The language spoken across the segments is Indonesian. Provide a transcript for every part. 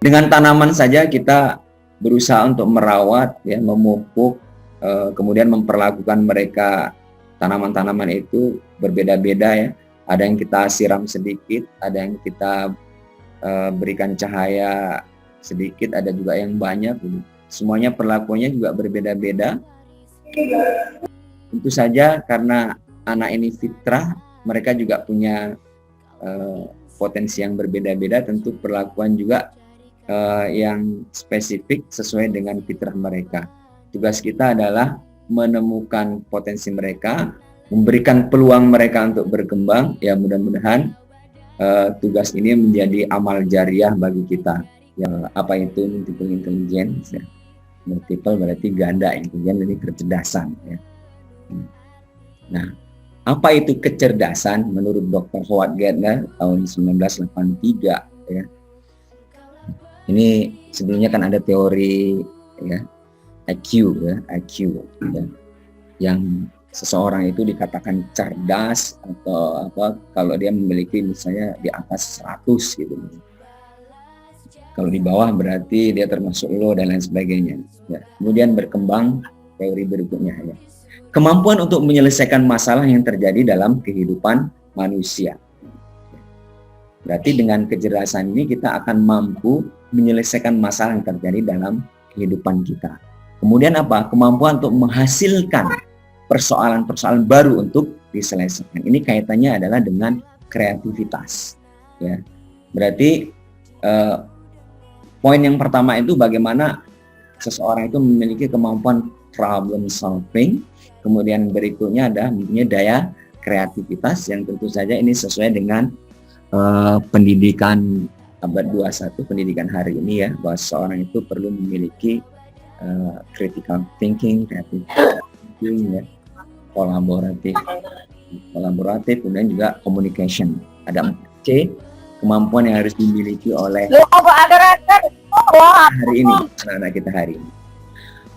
Dengan tanaman saja kita berusaha untuk merawat, ya, memupuk, kemudian memperlakukan mereka, tanaman-tanaman itu berbeda-beda ya. Ada yang kita siram sedikit, ada yang kita berikan cahaya sedikit, ada juga yang banyak. Semuanya perlakuannya juga berbeda-beda. Tentu saja karena anak ini fitrah, mereka juga punya potensi yang berbeda-beda, tentu perlakuan juga yang spesifik sesuai dengan fitrah mereka. Tugas kita adalah menemukan potensi mereka, memberikan peluang mereka untuk berkembang. Ya, mudah-mudahan tugas ini menjadi amal jariah bagi kita. Ya, apa itu multiple intelligence? Ya. Multiple berarti ganda, intelligence ini kecerdasan. Ya. Nah, apa itu kecerdasan menurut Dr. Howard Gardner tahun 1983? Ya. Ini sebelumnya kan ada teori, ya, IQ, ya, IQ, ya, yang seseorang itu dikatakan cerdas atau apa kalau dia memiliki misalnya di atas 100 gitu. Kalau di bawah berarti dia termasuk low dan lain sebagainya. Ya. Kemudian berkembang teori berikutnya, ya. Kemampuan untuk menyelesaikan masalah yang terjadi dalam kehidupan manusia. Berarti dengan kecerdasan ini kita akan mampu menyelesaikan masalah yang terjadi dalam kehidupan kita. Kemudian apa? Kemampuan untuk menghasilkan persoalan-persoalan baru untuk diselesaikan. Ini kaitannya adalah dengan kreativitas. Ya. Berarti poin yang pertama itu bagaimana seseorang itu memiliki kemampuan problem solving. Kemudian berikutnya ada mempunyai daya kreativitas yang tentu saja ini sesuai dengan pendidikan abad 21, pendidikan hari ini ya, bahwa seseorang itu perlu memiliki critical thinking, creative thinking, ya, kolaboratif, kemudian juga communication. Ada 4C kemampuan yang harus dimiliki oleh hari ini, anak-anak kita hari ini.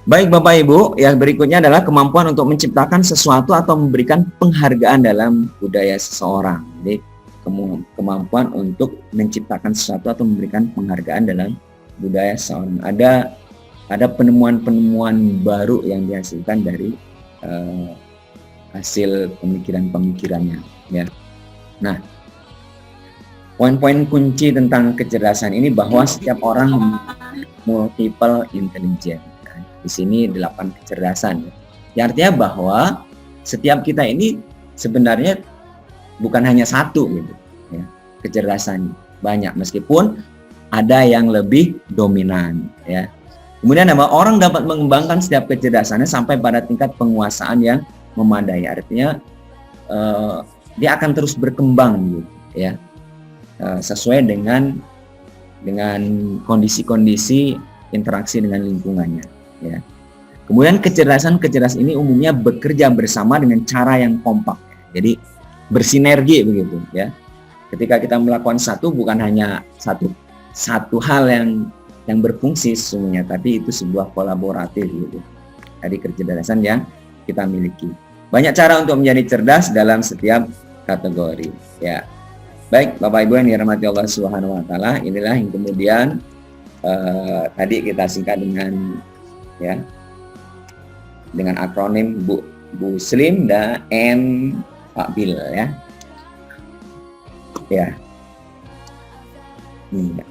Baik Bapak Ibu, yang berikutnya adalah kemampuan untuk menciptakan sesuatu atau memberikan penghargaan dalam budaya seseorang. Jadi kemampuan untuk menciptakan sesuatu atau memberikan penghargaan dalam budaya seseorang. Ada penemuan-penemuan baru yang dihasilkan dari hasil pemikiran-pemikirannya. Ya. Nah, poin-poin kunci tentang kecerdasan ini bahwa setiap orang memiliki multiple intelligence. Di sini 8 kecerdasan. Ya, artinya bahwa setiap kita ini sebenarnya bukan hanya satu gitu, ya, kecerdasan banyak, meskipun ada yang lebih dominan, ya. Kemudian orang dapat mengembangkan setiap kecerdasannya sampai pada tingkat penguasaan yang memadai. Artinya dia akan terus berkembang gitu, ya, sesuai dengan kondisi-kondisi interaksi dengan lingkungannya, ya. Kemudian kecerdasan ini umumnya bekerja bersama dengan cara yang kompak. Jadi bersinergi begitu, ya. Ketika kita melakukan satu, bukan hanya satu hal yang berfungsi sesungguhnya, tapi itu sebuah kolaboratif gitu. Dari kecerdasan yang kita miliki. Banyak cara untuk menjadi cerdas dalam setiap kategori, ya. Baik Bapak Ibu yang dirahmati Allah Subhanahu wa taala, inilah yang kemudian tadi kita singkat dengan akronim Bu Slim dan Pak Bill, ya. Ya.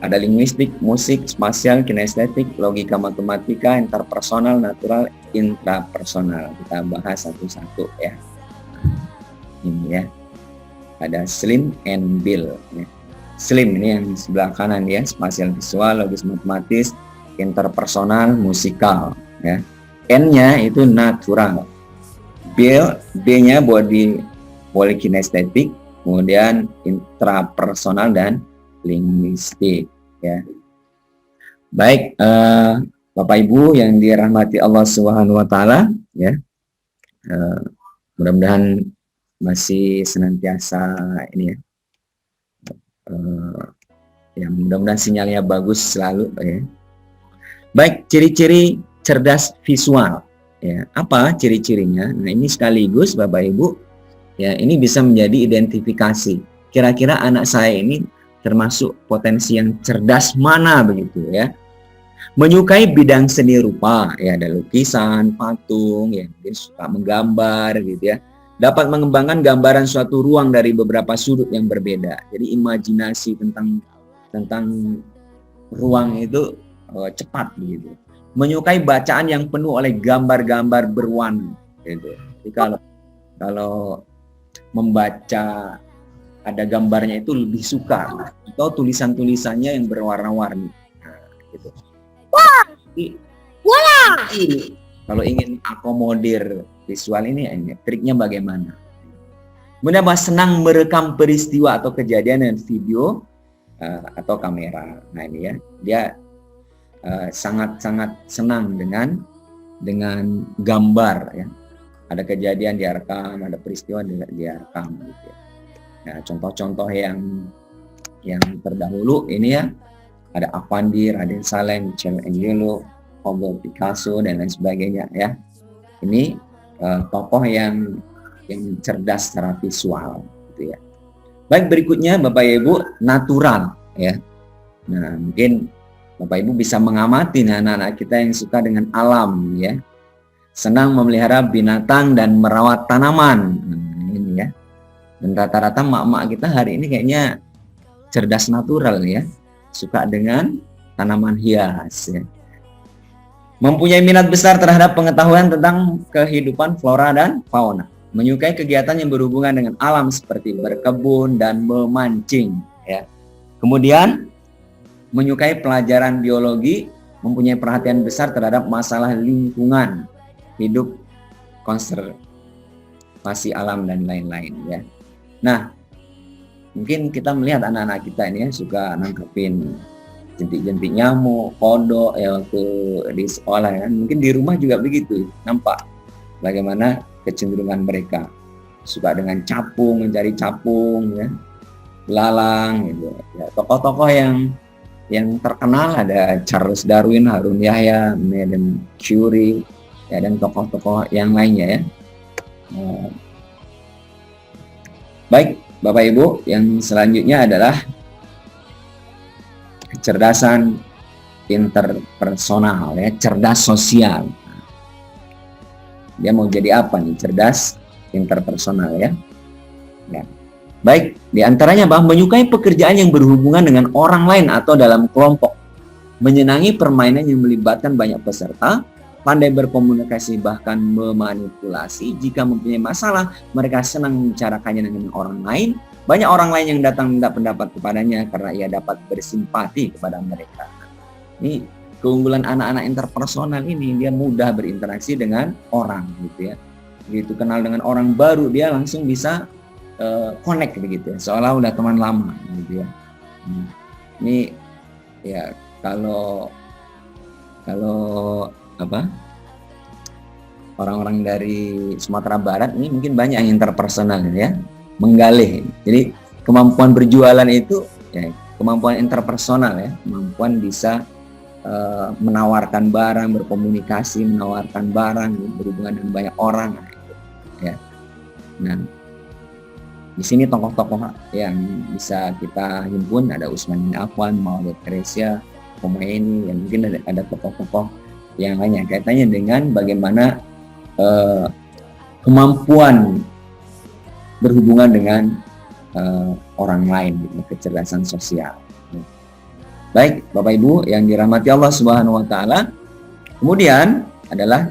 Ada linguistik, musik, spasial, kinestetik, logika matematika, interpersonal, natural, intrapersonal. Kita bahas satu-satu, ya. Ini, ya. Ada Slim and Bill, ya. Slim ini yang sebelah kanan, ya, spasial visual, logis matematis, interpersonal, musikal, ya. N-nya itu natural. B-nya body polikinestetik, kemudian intrapersonal dan linguistik, ya. Baik, Bapak Ibu yang dirahmati Allah Subhanahu wa taala, ya. Mudah-mudahan masih senantiasa ini, ya. Ya, mudah-mudahan sinyalnya bagus selalu, ya. Baik, ciri-ciri cerdas visual, ya. Apa ciri-cirinya? Nah, ini sekaligus Bapak Ibu, ya, ini bisa menjadi identifikasi. Kira-kira anak saya ini termasuk potensi yang cerdas mana begitu ya. Menyukai bidang seni rupa, ya ada lukisan, patung, ya mungkin suka menggambar gitu ya. Dapat mengembangkan gambaran suatu ruang dari beberapa sudut yang berbeda. Jadi imajinasi tentang ruang itu cepat begitu. Menyukai bacaan yang penuh oleh gambar-gambar berwarna gitu. Jadi kalau membaca ada gambarnya itu lebih suka, atau tulisan-tulisannya yang berwarna-warni. Nah, gitu. Kalau ingin akomodir visual ini triknya bagaimana? Kemudian senang merekam peristiwa atau kejadian dengan video atau kamera. Nah ini ya, dia sangat-sangat senang dengan gambar ya. Ada kejadian dia rekam, ada peristiwa dia rekam gitu ya. Nah, contoh-contoh yang terdahulu ini ya, ada Avandi, Raden Saleh, Michelangelo, Pablo Picasso dan lain sebagainya ya. Ini tokoh yang cerdas secara visual gitu ya. Baik, berikutnya Bapak Ibu, natural ya. Nah, mungkin Bapak Ibu bisa mengamati anak-anak kita yang suka dengan alam ya. Senang memelihara binatang dan merawat tanaman. Nah, ini ya. Dan rata-rata mak-mak kita hari ini kayaknya cerdas natural ya. Suka dengan tanaman hias ya. Mempunyai minat besar terhadap pengetahuan tentang kehidupan flora dan fauna. Menyukai kegiatan yang berhubungan dengan alam seperti berkebun dan memancing ya. Kemudian menyukai pelajaran biologi, mempunyai perhatian besar terhadap masalah lingkungan hidup, konservasi alam dan lain-lain ya. Nah, mungkin kita melihat anak-anak kita ini ya, suka nangkepin jentik-jentik nyamuk, kodok ya waktu di sekolah kan. Mungkin di rumah juga begitu, nampak bagaimana kecenderungan mereka. Suka dengan capung, mencari capung ya, belalang gitu. Ya, tokoh-tokoh yang terkenal ada Charles Darwin, Harun Yahya, Madame Curie, ya, dan tokoh-tokoh yang lainnya ya. Baik, Bapak Ibu, yang selanjutnya adalah kecerdasan interpersonal ya, cerdas sosial. Dia mau jadi apa nih? Cerdas interpersonal ya. Ya. Baik, diantaranya menyukai pekerjaan yang berhubungan dengan orang lain atau dalam kelompok, menyenangi permainan yang melibatkan banyak peserta, pandai berkomunikasi bahkan memanipulasi. Jika mempunyai masalah, mereka senang membicarakannya dengan orang lain. Banyak orang lain yang datang minta pendapat kepadanya karena ia dapat bersimpati kepada mereka. Ini keunggulan anak-anak interpersonal ini, dia mudah berinteraksi dengan orang gitu ya. Begitu kenal dengan orang baru, dia langsung bisa connect begitu ya, seolah udah teman lama gitu ya. Ini ya kalau orang-orang dari Sumatera Barat ini mungkin banyak yang interpersonal ya, menggalih. Jadi kemampuan berjualan itu ya, kemampuan interpersonal ya, kemampuan bisa menawarkan barang, berkomunikasi, menawarkan barang, berhubungan dengan banyak orang ya. Nah, di sini tokoh-tokoh yang bisa kita himpun ada Usman bin Affan, Maulid Teresia, Khomeini, yang mungkin ada tokoh-tokoh yang lainnya kaitannya dengan bagaimana kemampuan berhubungan dengan orang lain, kecerdasan sosial. Baik, Bapak Ibu yang dirahmati Allah Subhanahu wa taala. Kemudian adalah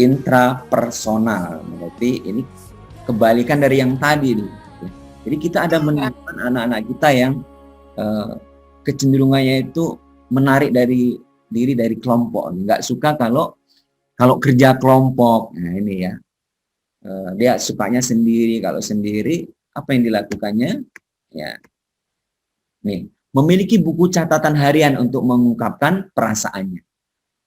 intrapersonal. Berarti ini kebalikan dari yang tadi nih. Jadi kita ada menemukan anak-anak kita yang kecenderungannya itu menarik diri dari kelompok. Nggak suka kalau kerja kelompok. Nah ini ya, dia sukanya sendiri. Kalau sendiri apa yang dilakukannya? Ya, nih, memiliki buku catatan harian untuk mengungkapkan perasaannya.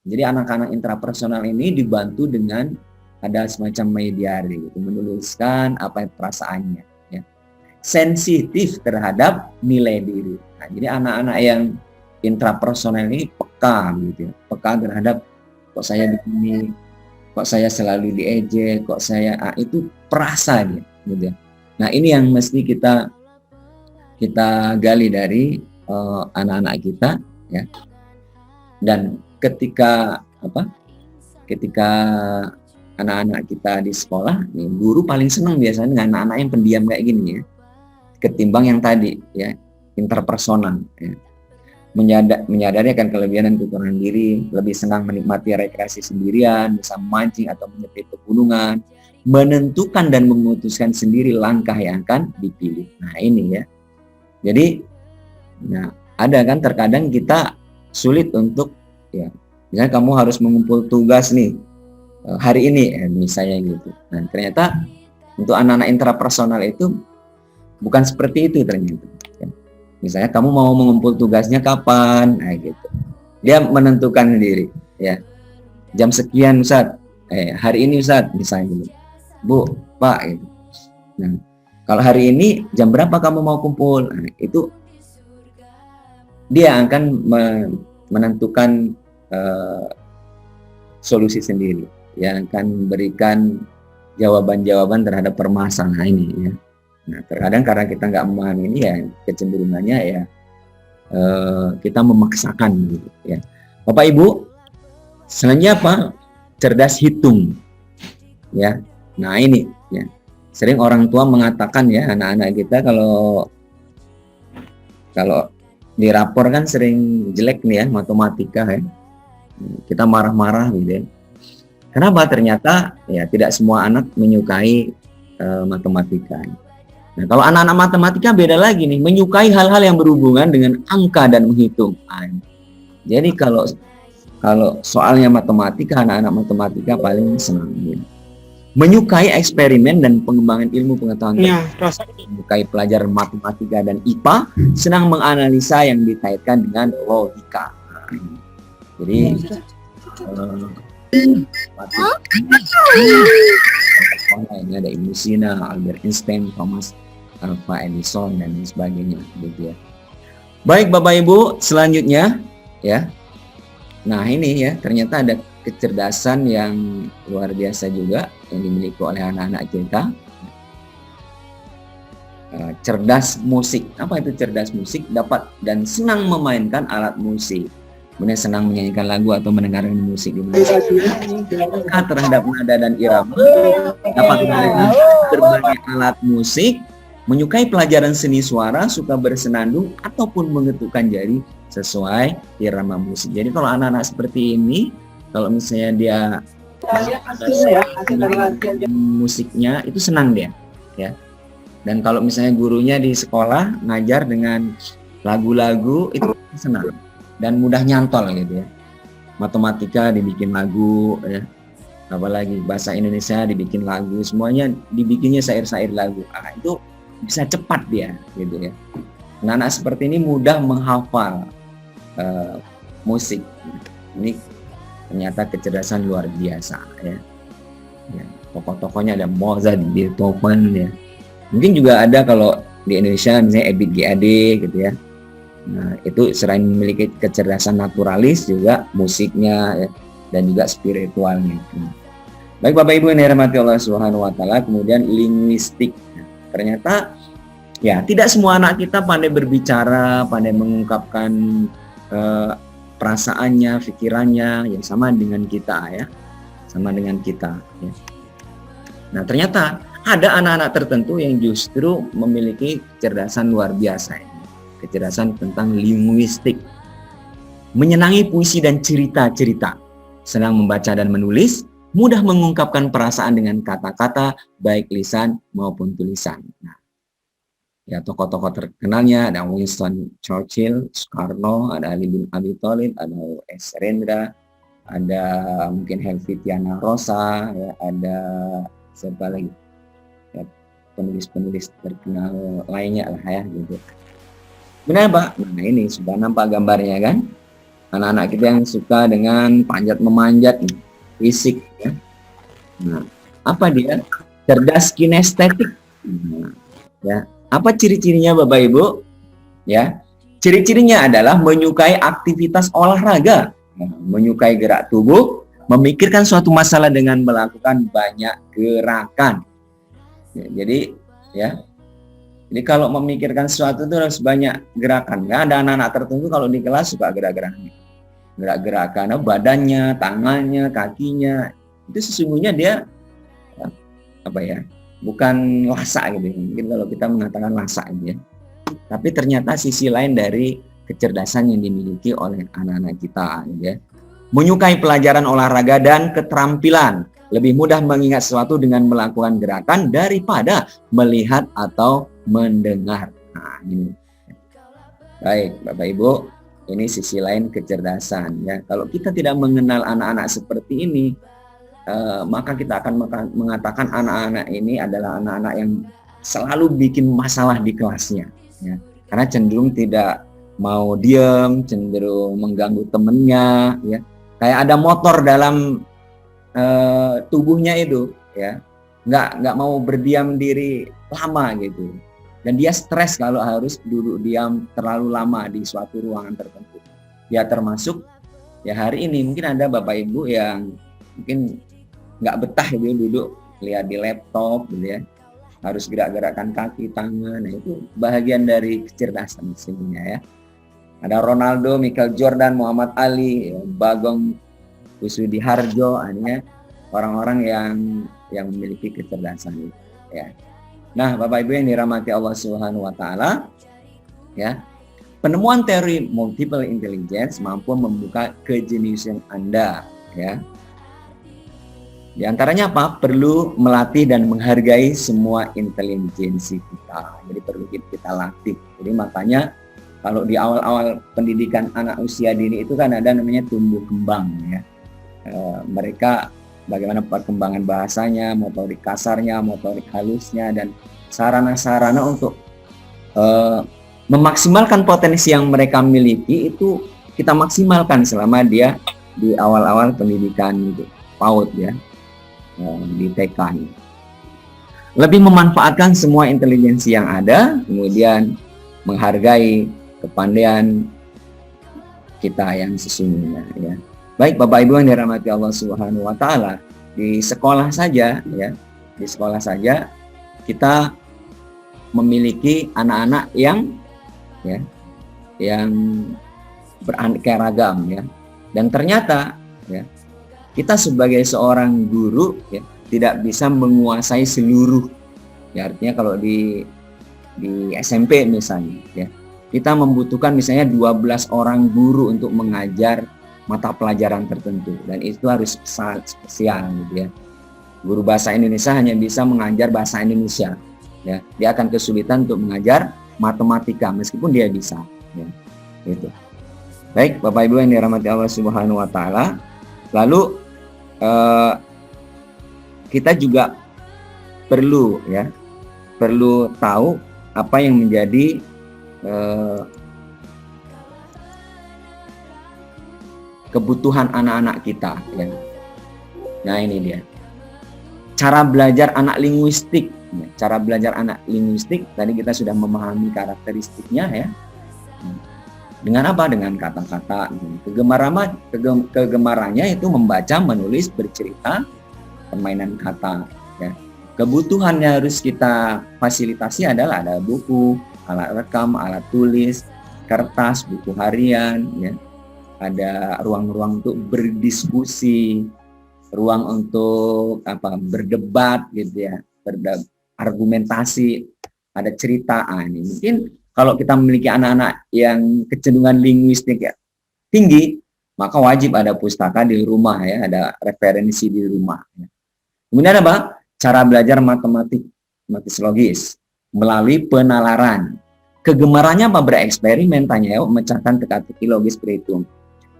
Jadi anak-anak intrapersonal ini dibantu dengan ada semacam mediari, menuliskan apa perasaannya. Ya. Sensitif terhadap nilai diri. Nah, jadi anak-anak yang intrapersonal ini peka, gitu ya, peka terhadap kok saya begini, kok saya selalu diejek, kok saya itu perasa dia, gitu ya. Nah ini yang mesti kita kita gali dari anak-anak kita, ya. Dan ketika ketika anak-anak kita di sekolah, nih, guru paling senang biasanya dengan anak-anak yang pendiam kayak gini, ya, ketimbang yang tadi, ya, interpersonal, ya. Menyadari akan kelebihan dan kekurangan diri, lebih senang menikmati rekreasi sendirian, bisa memancing atau menyetir pegunungan, menentukan dan memutuskan sendiri langkah yang akan dipilih. Nah ini, ya. Jadi, nah ada kan terkadang kita sulit untuk, ya, misalnya kamu harus mengumpul tugas nih hari ini, misalnya gitu. Nah ternyata untuk anak-anak intrapersonal itu bukan seperti itu ternyata. Misalnya kamu mau mengumpul tugasnya kapan, nah gitu. Dia menentukan sendiri, ya. Jam sekian Ustaz, hari ini Ustaz, misalnya gitu. Bu, Pak, gitu. Nah, kalau hari ini jam berapa kamu mau kumpul? Nah, itu dia akan menentukan solusi sendiri, yang akan memberikan jawaban-jawaban terhadap permasalahan ini, ya. Nah, terkadang karena kita nggak memahami ini, ya, kecenderungannya, ya, kita memaksakan gitu, ya. Bapak Ibu, selanjutnya apa? Cerdas hitung, ya. Nah ini, ya, sering orang tua mengatakan, ya, anak-anak kita kalau di rapor kan sering jelek nih, ya, matematika, ya. Kita marah-marah gitu, ya. Kenapa? Ternyata, ya, tidak semua anak menyukai matematika. Nah, kalau anak-anak matematika beda lagi nih, menyukai hal-hal yang berhubungan dengan angka dan menghitung. Jadi kalau soalnya matematika, anak-anak matematika paling senang. Ya. Menyukai eksperimen dan pengembangan ilmu pengetahuan. Ya, menyukai pelajaran matematika dan IPA, senang menganalisa yang dikaitkan dengan logika. Jadi ini ada Ibnu Sina, Albert Einstein, Thomas Alva Edison, dan sebagainya, gitu, ya. Baik Bapak Ibu, selanjutnya, ya. Nah ini, ya, ternyata ada kecerdasan yang luar biasa juga yang dimiliki oleh anak-anak kita. Cerdas musik. Apa itu cerdas musik? Dapat dan senang memainkan alat musik. Kemudian senang menyanyikan lagu atau mendengarkan musik di mana terhadap nada dan irama, dapat memainkan berbagai alat musik, menyukai pelajaran seni suara, suka bersenandung ataupun mengetukkan jari sesuai irama musik. Jadi kalau anak-anak seperti ini, kalau misalnya dia musiknya itu senang dia, ya. Dan kalau misalnya gurunya di sekolah ngajar dengan lagu-lagu itu senang dan mudah nyantol gitu, ya. Matematika dibikin lagu, ya. Apalagi bahasa Indonesia dibikin lagu, semuanya dibikinnya syair-syair lagu. Itu bisa cepat dia, gitu, ya. Anak-anak seperti ini mudah menghafal musik. Ini ternyata kecerdasan luar biasa, ya. Tokoh-tokohnya ada Mozart, Beethoven, ya. Mungkin juga ada kalau di Indonesia misalnya Ebit GAD, gitu, ya. Nah, itu selain memiliki kecerdasan naturalis juga musiknya, ya, dan juga spiritualnya. Baik Bapak Ibu yang dirahmati Allah Subhanahu wa taala, kemudian linguistik. Ternyata, ya, tidak semua anak kita pandai berbicara, pandai mengungkapkan perasaannya, pikirannya, yang sama dengan kita, ya. Sama dengan kita, ya. Nah, ternyata ada anak-anak tertentu yang justru memiliki kecerdasan luar biasa, ya. Kecerdasan tentang linguistik, menyenangi puisi dan cerita-cerita, senang membaca dan menulis, mudah mengungkapkan perasaan dengan kata-kata baik lisan maupun tulisan. Nah, ya, tokoh-tokoh terkenalnya ada Winston Churchill, Soekarno, ada Ali bin Abi Thalib, ada S. Rendra, ada mungkin Helvetiana Rosa, ya, ada siapa lagi, ya, penulis-penulis terkenal lainnya lah, ya, gitu. Benar Pak? Nah ini sudah nampak gambarnya kan? Anak-anak kita yang suka dengan panjat memanjat, fisik, ya. Nah, apa dia? Cerdas kinestetik. Nah, ya. Apa ciri-cirinya Bapak Ibu? Ya, ciri-cirinya adalah menyukai aktivitas olahraga, menyukai gerak tubuh, memikirkan suatu masalah dengan melakukan banyak gerakan. Ya, jadi, ya, Jadi kalau memikirkan sesuatu itu harus banyak gerakan. Nggak ada anak-anak tertentu kalau di kelas suka gerak-gerakan badannya, tangannya, kakinya. Itu sesungguhnya dia apa ya? Bukan lasak gitu. Mungkin kalau kita mengatakan lasak gitu ya. Tapi ternyata sisi lain dari kecerdasan yang dimiliki oleh anak-anak kita gitu ya. Menyukai pelajaran olahraga dan keterampilan. Lebih mudah mengingat sesuatu dengan melakukan gerakan daripada melihat atau mendengar. Nah, ini. Baik, Bapak Ibu, ini sisi lain kecerdasan ya. Kalau kita tidak mengenal anak-anak seperti ini, maka kita akan mengatakan anak-anak ini adalah anak-anak yang selalu bikin masalah di kelasnya ya. Karena cenderung tidak mau diam, cenderung mengganggu temennya ya. Kayak ada motor dalam tubuhnya itu ya, nggak mau berdiam diri lama gitu, dan dia stres kalau harus duduk diam terlalu lama di suatu ruangan tertentu. Ya termasuk ya hari ini mungkin ada Bapak Ibu yang mungkin nggak betah gitu duduk lihat di laptop gitu ya, harus gerak-gerakkan kaki tangan. Nah, itu bahagian dari kecerdasan sebenarnya ya. Ada Ronaldo, Michael Jordan, Muhammad Ali, Bagong Kusudi Harjo, artinya orang-orang yang memiliki kecerdasan itu ya. Nah, Bapak Ibu yang dirahmati Allah Subhanahu wa taala ya. Penemuan teori multiple intelligence mampu membuka kejeniusan Anda ya. Di antaranya apa? Perlu melatih dan menghargai semua intelijensi kita. Jadi perlu kita latih. Jadi makanya kalau di awal-awal pendidikan anak usia dini itu kan ada namanya tumbuh kembang ya. Mereka bagaimana perkembangan bahasanya, motorik kasarnya, motorik halusnya, dan sarana-sarana untuk memaksimalkan potensi yang mereka miliki itu kita maksimalkan selama dia di awal-awal pendidikan itu, PAUD ya, di TK ini. Lebih memanfaatkan semua intelijensi yang ada, kemudian menghargai kepandaian kita yang sesungguhnya ya. Baik Bapak Ibu yang dirahmati Allah Subhanahu wa taala, di sekolah saja ya, di sekolah saja kita memiliki anak-anak yang ya yang beraneka ragam ya. Dan ternyata ya, kita sebagai seorang guru ya tidak bisa menguasai seluruh. Ya, artinya kalau di SMP misalnya ya, kita membutuhkan misalnya 12 orang guru untuk mengajar mata pelajaran tertentu, dan itu harus sangat spesial gitu ya. Guru bahasa Indonesia hanya bisa mengajar bahasa Indonesia ya, dia akan kesulitan untuk mengajar matematika meskipun dia bisa ya. Gitu. Baik Bapak Ibu yang dirahmati Allah Subhanahu wa taala, lalu kita juga perlu tahu apa yang menjadi kebutuhan anak-anak kita ya. Nah ini dia cara belajar anak linguistik. Cara belajar anak linguistik tadi kita sudah memahami karakteristiknya ya. Dengan apa? Dengan kata-kata. Kegemarannya itu membaca, menulis, bercerita, permainan kata ya. Kebutuhan yang harus kita fasilitasi adalah ada buku, alat rekam, alat tulis, kertas, buku harian ya. Ada ruang-ruang untuk berdiskusi, ruang untuk berdebat gitu ya, argumentasi, ada cerita. Ini mungkin kalau kita memiliki anak-anak yang kecenderungan linguistik ya tinggi, maka wajib ada pustaka di rumah ya, ada referensi di rumah ya. Kemudian apa? Cara belajar matematik logis melalui penalaran. Kegemarannya apa? Bereksperimen, tanya jawab, memecahkan teka-teki logis berhitung.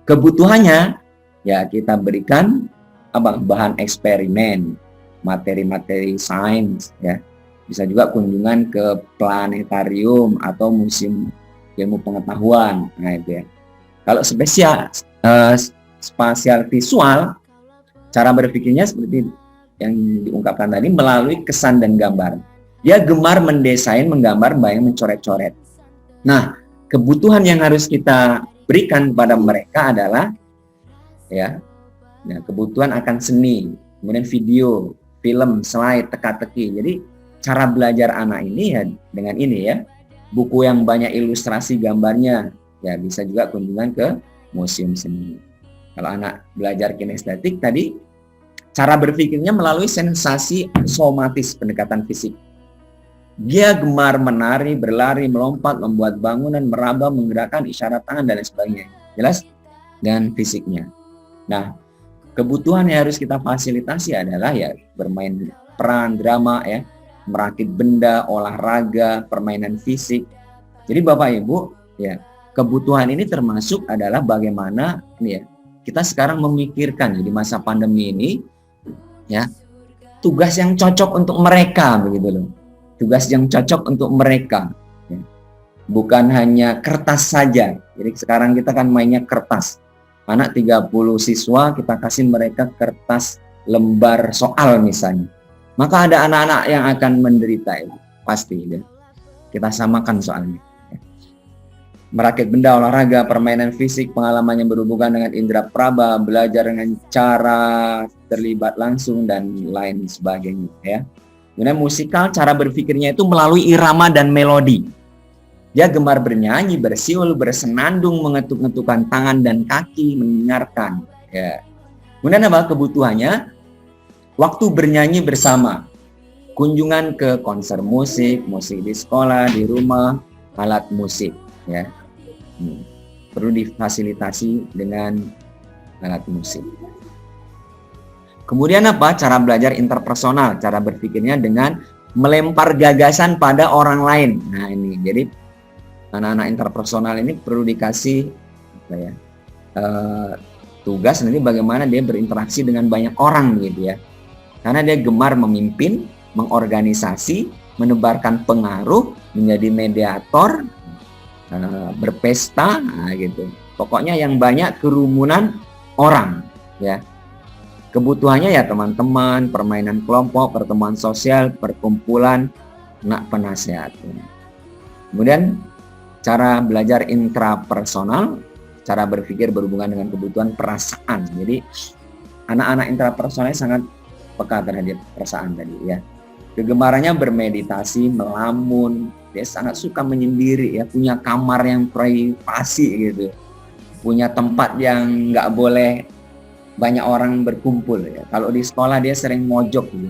Kebutuhannya ya kita berikan bahan eksperimen, materi-materi sains ya. Bisa juga kunjungan ke planetarium atau museum ilmu pengetahuan. Nah itu ya. Kalau spasial visual, cara berpikirnya seperti yang diungkapkan tadi melalui kesan dan gambar. Dia gemar mendesain, menggambar, bayang, mencoret-coret. Nah, kebutuhan yang harus kita berikan kepada mereka adalah ya, kebutuhan akan seni, kemudian video, film, slide, teka-teki. Jadi cara belajar anak ini ya dengan ini ya, buku yang banyak ilustrasi gambarnya, ya bisa juga kunjungan ke museum seni. Kalau anak belajar kinestetik tadi, cara berpikirnya melalui sensasi somatis, pendekatan fisik. Dia gemar menari, berlari, melompat, membuat bangunan, meraba, menggerakkan isyarat tangan dan lain sebagainya. Jelas? Dan fisiknya. Nah, kebutuhan yang harus kita fasilitasi adalah ya bermain peran, drama ya, merakit benda, olahraga, permainan fisik. Jadi Bapak Ibu, ya, kebutuhan ini termasuk adalah bagaimana ya, kita sekarang memikirkan di masa pandemi ini ya, tugas yang cocok untuk mereka begitu loh. Tugas yang cocok untuk mereka. Ya. Bukan hanya kertas saja. Jadi sekarang kita kan mainnya kertas. Anak 30 siswa kita kasih mereka kertas lembar soal misalnya. Maka ada anak-anak yang akan menderita itu. Pasti ya. Kita samakan soalnya. Merakit benda, olahraga, permainan fisik, pengalaman yang berhubungan dengan indera praba, belajar dengan cara terlibat langsung dan lain sebagainya ya. Kemudian musikal, cara berpikirnya itu melalui irama dan melodi. Dia gemar bernyanyi, bersiul, bersenandung, mengetuk-ngetukkan tangan dan kaki, mendengarkan. Ya. Kemudian apa kebutuhannya? Waktu bernyanyi bersama, kunjungan ke konser musik, musik di sekolah, di rumah, alat musik. Ya. Perlu difasilitasi dengan alat musik. Kemudian apa? Cara belajar interpersonal, cara berpikirnya dengan melempar gagasan pada orang lain. Nah ini, jadi anak-anak interpersonal ini perlu dikasih apa ya, tugas nanti bagaimana dia berinteraksi dengan banyak orang gitu ya. Karena dia gemar memimpin, mengorganisasi, menebarkan pengaruh, menjadi mediator, berpesta, nah gitu. Pokoknya yang banyak kerumunan orang ya. Kebutuhannya ya teman-teman, permainan kelompok, pertemuan sosial, perkumpulan, anak penasehat. Kemudian cara belajar intrapersonal, cara berpikir berhubungan dengan kebutuhan perasaan. Jadi anak-anak intrapersonalnya sangat peka terhadap perasaan tadi ya. Kegemarannya bermeditasi, melamun, dia sangat suka menyendiri ya, punya kamar yang privasi gitu. Punya tempat yang nggak boleh banyak orang berkumpul ya. Kalau di sekolah dia sering mojok gitu.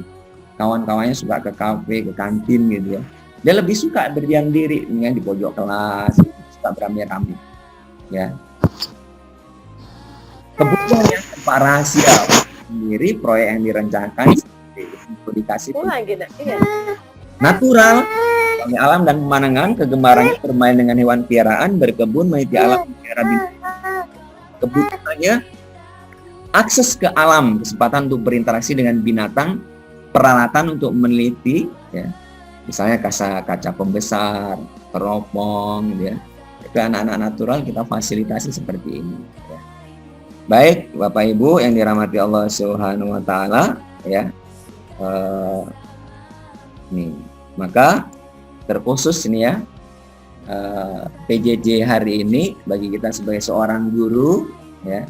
Kawan-kawannya suka ke kafe, ke kantin gitu ya. Dia lebih suka berdiam diri di pojok kelas, suka beramai-ramai. Ya. Kebutuhannya tempat rahasia sendiri, proyek yang direncanakan dikasih natural, alam dan pemandangan, kegemarannya bermain dengan hewan piaraan, berkebun, meneliti alam, kebutuhannya akses ke alam, kesempatan untuk berinteraksi dengan binatang, peralatan untuk meneliti, ya, misalnya kaca pembesar, teropong, ya. Itu anak-anak natural kita fasilitasi seperti ini. Ya. Baik, Bapak Ibu yang dirahmati Allah Subhanahu Wa Taala, ya. Nih, maka terkhusus ini ya, PJJ hari ini bagi kita sebagai seorang guru, ya.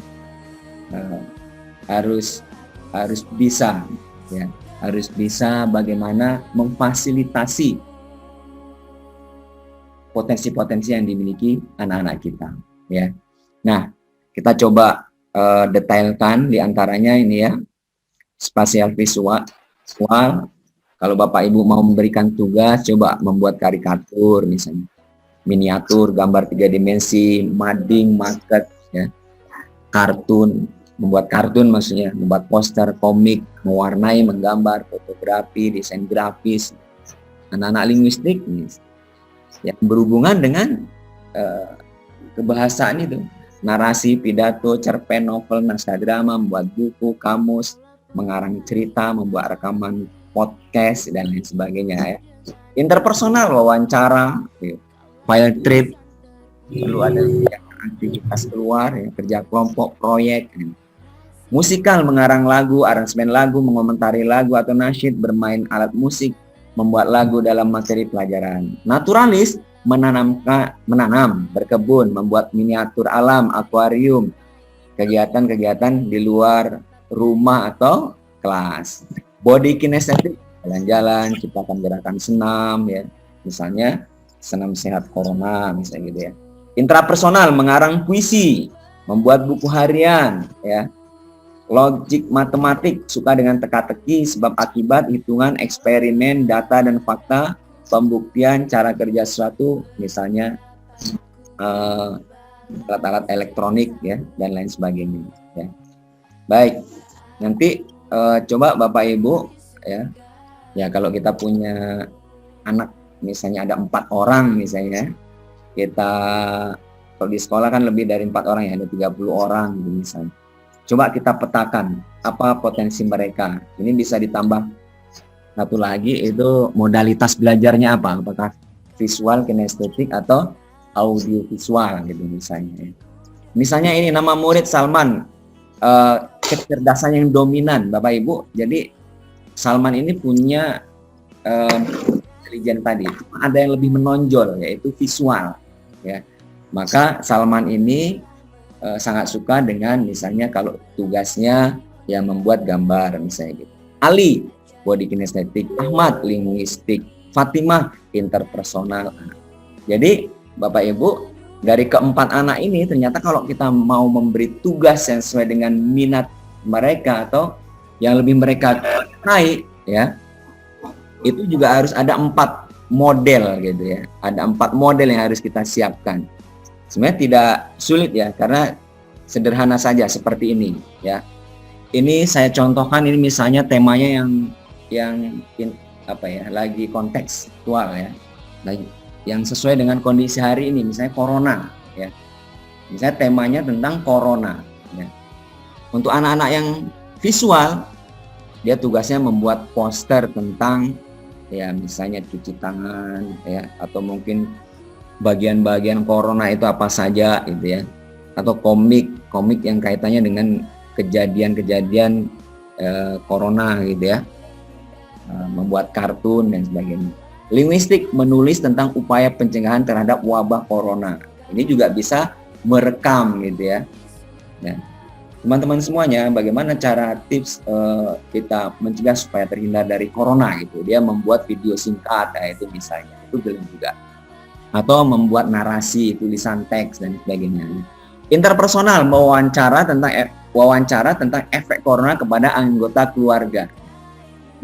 Harus bisa ya, harus bisa bagaimana memfasilitasi potensi-potensi yang dimiliki anak-anak kita ya. Nah, kita coba detailkan diantaranya ini ya, spasial visual. Kalau Bapak Ibu mau memberikan tugas, coba membuat karikatur misalnya, miniatur, gambar 3 dimensi, mading, market ya, kartun, membuat kartun maksudnya, membuat poster, komik, mewarnai, menggambar, fotografi, desain grafis, anak-anak linguistik yang berhubungan dengan kebahasaan itu, narasi, pidato, cerpen, novel, naskah drama, membuat buku, kamus, mengarang cerita, membuat rekaman podcast dan lain sebagainya ya. Interpersonal, wawancara, field trip, perlu ada aktivitas keluar, ya, kerja kelompok, proyek. Musikal, mengarang lagu, aransemen lagu, mengomentari lagu atau nasyid, bermain alat musik, membuat lagu dalam materi pelajaran. Naturalis, menanam, berkebun, membuat miniatur alam, akuarium, kegiatan-kegiatan di luar rumah atau kelas. Body kinestetik, jalan-jalan, ciptakan gerakan senam ya, misalnya senam sehat corona misalnya gitu ya. Intrapersonal, mengarang puisi, membuat buku harian ya. Logik matematik, suka dengan teka-teki, sebab akibat, hitungan, eksperimen, data dan fakta, pembuktian cara kerja sesuatu, misalnya alat-alat elektronik ya dan lain sebagainya ya. Baik, nanti coba Bapak Ibu ya kalau kita punya anak misalnya ada 4 orang misalnya, kita kalau di sekolah kan lebih dari 4 orang ya, ada 30 orang gitu misalnya. Coba kita petakan apa potensi mereka. Ini bisa ditambah satu lagi, itu modalitas belajarnya apa, apakah visual, kinestetik atau audio visual gitu misalnya. Misalnya ini nama murid Salman, kecerdasan yang dominan Bapak Ibu. Jadi Salman ini punya intelijen tadi, ada yang lebih menonjol yaitu visual ya. Maka Salman ini sangat suka dengan misalnya kalau tugasnya yang membuat gambar misalnya gitu. Ali body kinestetik, Ahmad linguistik, Fatimah interpersonal. Jadi Bapak Ibu, dari keempat anak ini ternyata kalau kita mau memberi tugas yang sesuai dengan minat mereka atau yang lebih mereka sukai ya, itu juga harus ada 4 model gitu ya. Ada 4 model yang harus kita siapkan. Sebenarnya tidak sulit ya, karena sederhana saja seperti ini ya. Ini saya contohkan, ini misalnya temanya yang lagi kontekstual ya, lagi yang sesuai dengan kondisi hari ini, misalnya corona ya. Misalnya temanya tentang corona ya. Untuk anak-anak yang visual, dia tugasnya membuat poster tentang ya misalnya cuci tangan ya, atau mungkin bagian-bagian corona itu apa saja gitu ya, atau komik yang kaitannya dengan kejadian-kejadian corona gitu ya, membuat kartun dan sebagainya. Linguistik, menulis tentang upaya pencegahan terhadap wabah corona. Ini juga bisa merekam gitu ya. Nah, teman-teman semuanya, bagaimana cara tips kita mencegah supaya terhindar dari corona gitu. Dia membuat video singkat, itu misalnya, itu boleh juga. Atau membuat narasi, tulisan teks dan sebagainya. Interpersonal, wawancara tentang efek corona kepada anggota keluarga.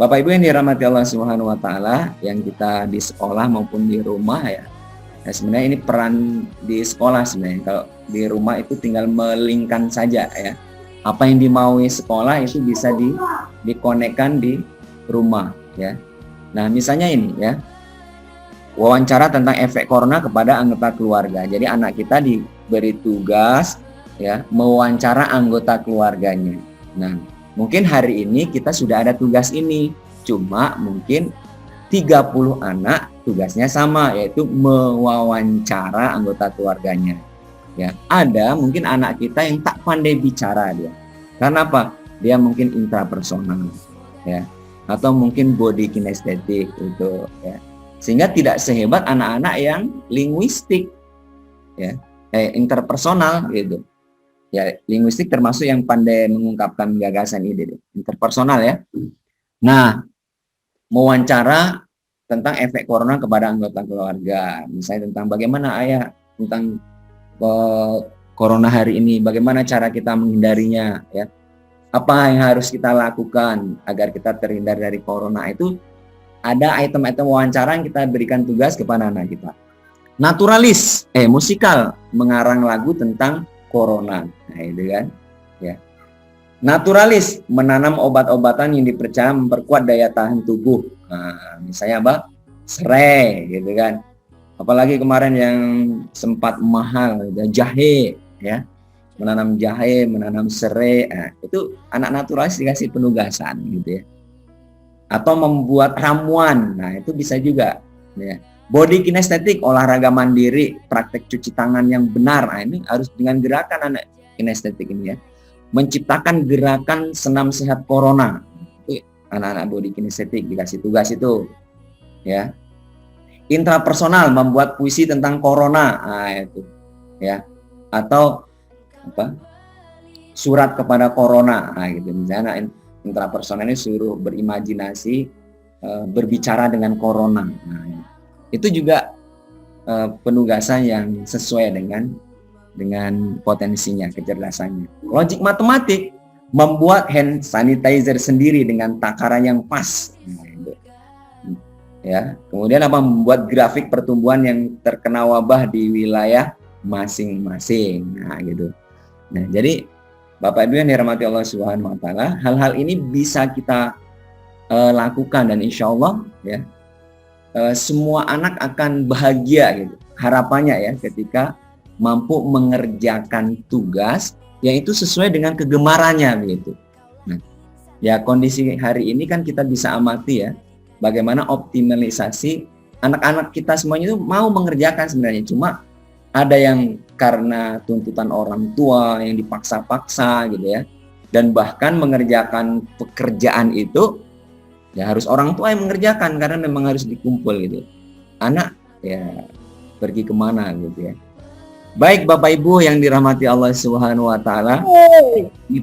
Bapak Ibu yang dirahmati Allah Subhanahu wa taala, yang kita di sekolah maupun di rumah ya. Nah, sebenarnya ini peran di sekolah sebenarnya. Kalau di rumah itu tinggal melingkan saja ya. Apa yang dimaui sekolah itu bisa dikonekkan di rumah ya. Nah, misalnya ini ya. Wawancara tentang efek corona kepada anggota keluarga. Jadi anak kita diberi tugas ya, mewawancara anggota keluarganya. Nah, mungkin hari ini kita sudah ada tugas ini, cuma mungkin 30 anak tugasnya sama, yaitu mewawancara anggota keluarganya. Ya, ada mungkin anak kita yang tak pandai bicara dia. Karena apa? Dia mungkin intrapersonal, ya, atau mungkin body kinestetik itu, ya. Sehingga tidak sehebat anak-anak yang linguistik, ya, interpersonal gitu. Ya, linguistik termasuk yang pandai mengungkapkan gagasan ide, interpersonal ya. Nah, mewawancara tentang efek corona kepada anggota keluarga, misalnya tentang bagaimana ayah tentang corona hari ini, bagaimana cara kita menghindarinya, ya, apa yang harus kita lakukan agar kita terhindar dari corona. Itu ada item-item wawancara yang kita berikan tugas kepada anak kita. Naturalis, musikal, mengarang lagu tentang corona. Nah, itu kan, ya. Naturalis, menanam obat-obatan yang dipercaya memperkuat daya tahan tubuh. Nah, misalnya apa? Serai, gitu kan. Apalagi kemarin yang sempat mahal, jahe, ya. Menanam jahe, menanam serai. Nah, itu anak naturalis dikasih penugasan, gitu ya. Atau membuat ramuan. Nah, itu bisa juga, ya. Body kinestetik, olahraga mandiri, praktek cuci tangan yang benar. Nah, ini harus dengan gerakan anak kinestetik ini ya. Menciptakan gerakan senam sehat corona. Itu anak-anak body kinestetik dikasih tugas itu. Ya. Intrapersonal, membuat puisi tentang corona. Nah, itu. Ya. Atau apa? Surat kepada corona. Nah, gitu. Misalnya intrapersonal ini suruh berimajinasi berbicara dengan corona. Nah, itu juga penugasan yang sesuai dengan potensinya, kecerdasannya. Logik matematik membuat hand sanitizer sendiri dengan takaran yang pas. Nah, itu. Ya, kemudian apa, membuat grafik pertumbuhan yang terkena wabah di wilayah masing-masing. Nah, gitu. Nah, jadi Bapak Ibu yang dirahmati Allah Subhanahu wa taala, hal-hal ini bisa kita lakukan, dan insya Allah ya semua anak akan bahagia gitu. Harapannya ya, ketika mampu mengerjakan tugas yang itu sesuai dengan kegemarannya begitu. Nah, ya kondisi hari ini kan kita bisa amati ya, bagaimana optimalisasi anak-anak kita semuanya itu mau mengerjakan sebenarnya, cuma ada yang karena tuntutan orang tua yang dipaksa-paksa gitu ya, dan bahkan mengerjakan pekerjaan itu ya harus orang tua yang mengerjakan karena memang harus dikumpul gitu. Anak ya pergi kemana gitu ya. Baik Bapak Ibu yang dirahmati Allah Subhanahu wa taala, ini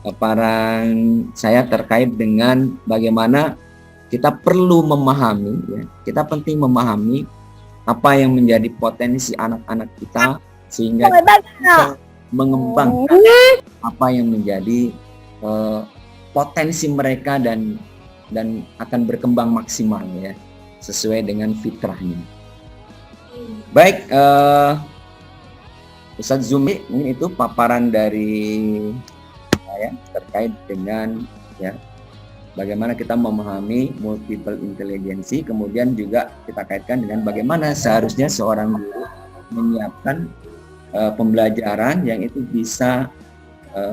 paparan saya terkait dengan bagaimana kita perlu memahami ya. Kita penting memahami apa yang menjadi potensi anak-anak kita sehingga kita mengembangkan apa yang menjadi potensi mereka dan akan berkembang maksimal ya, sesuai dengan fitrahnya. Baik, Ustadz Zumi, ini itu paparan dari saya terkait dengan ya bagaimana kita memahami multiple intelligency, kemudian juga kita kaitkan dengan bagaimana seharusnya seorang guru menyiapkan pembelajaran yang itu bisa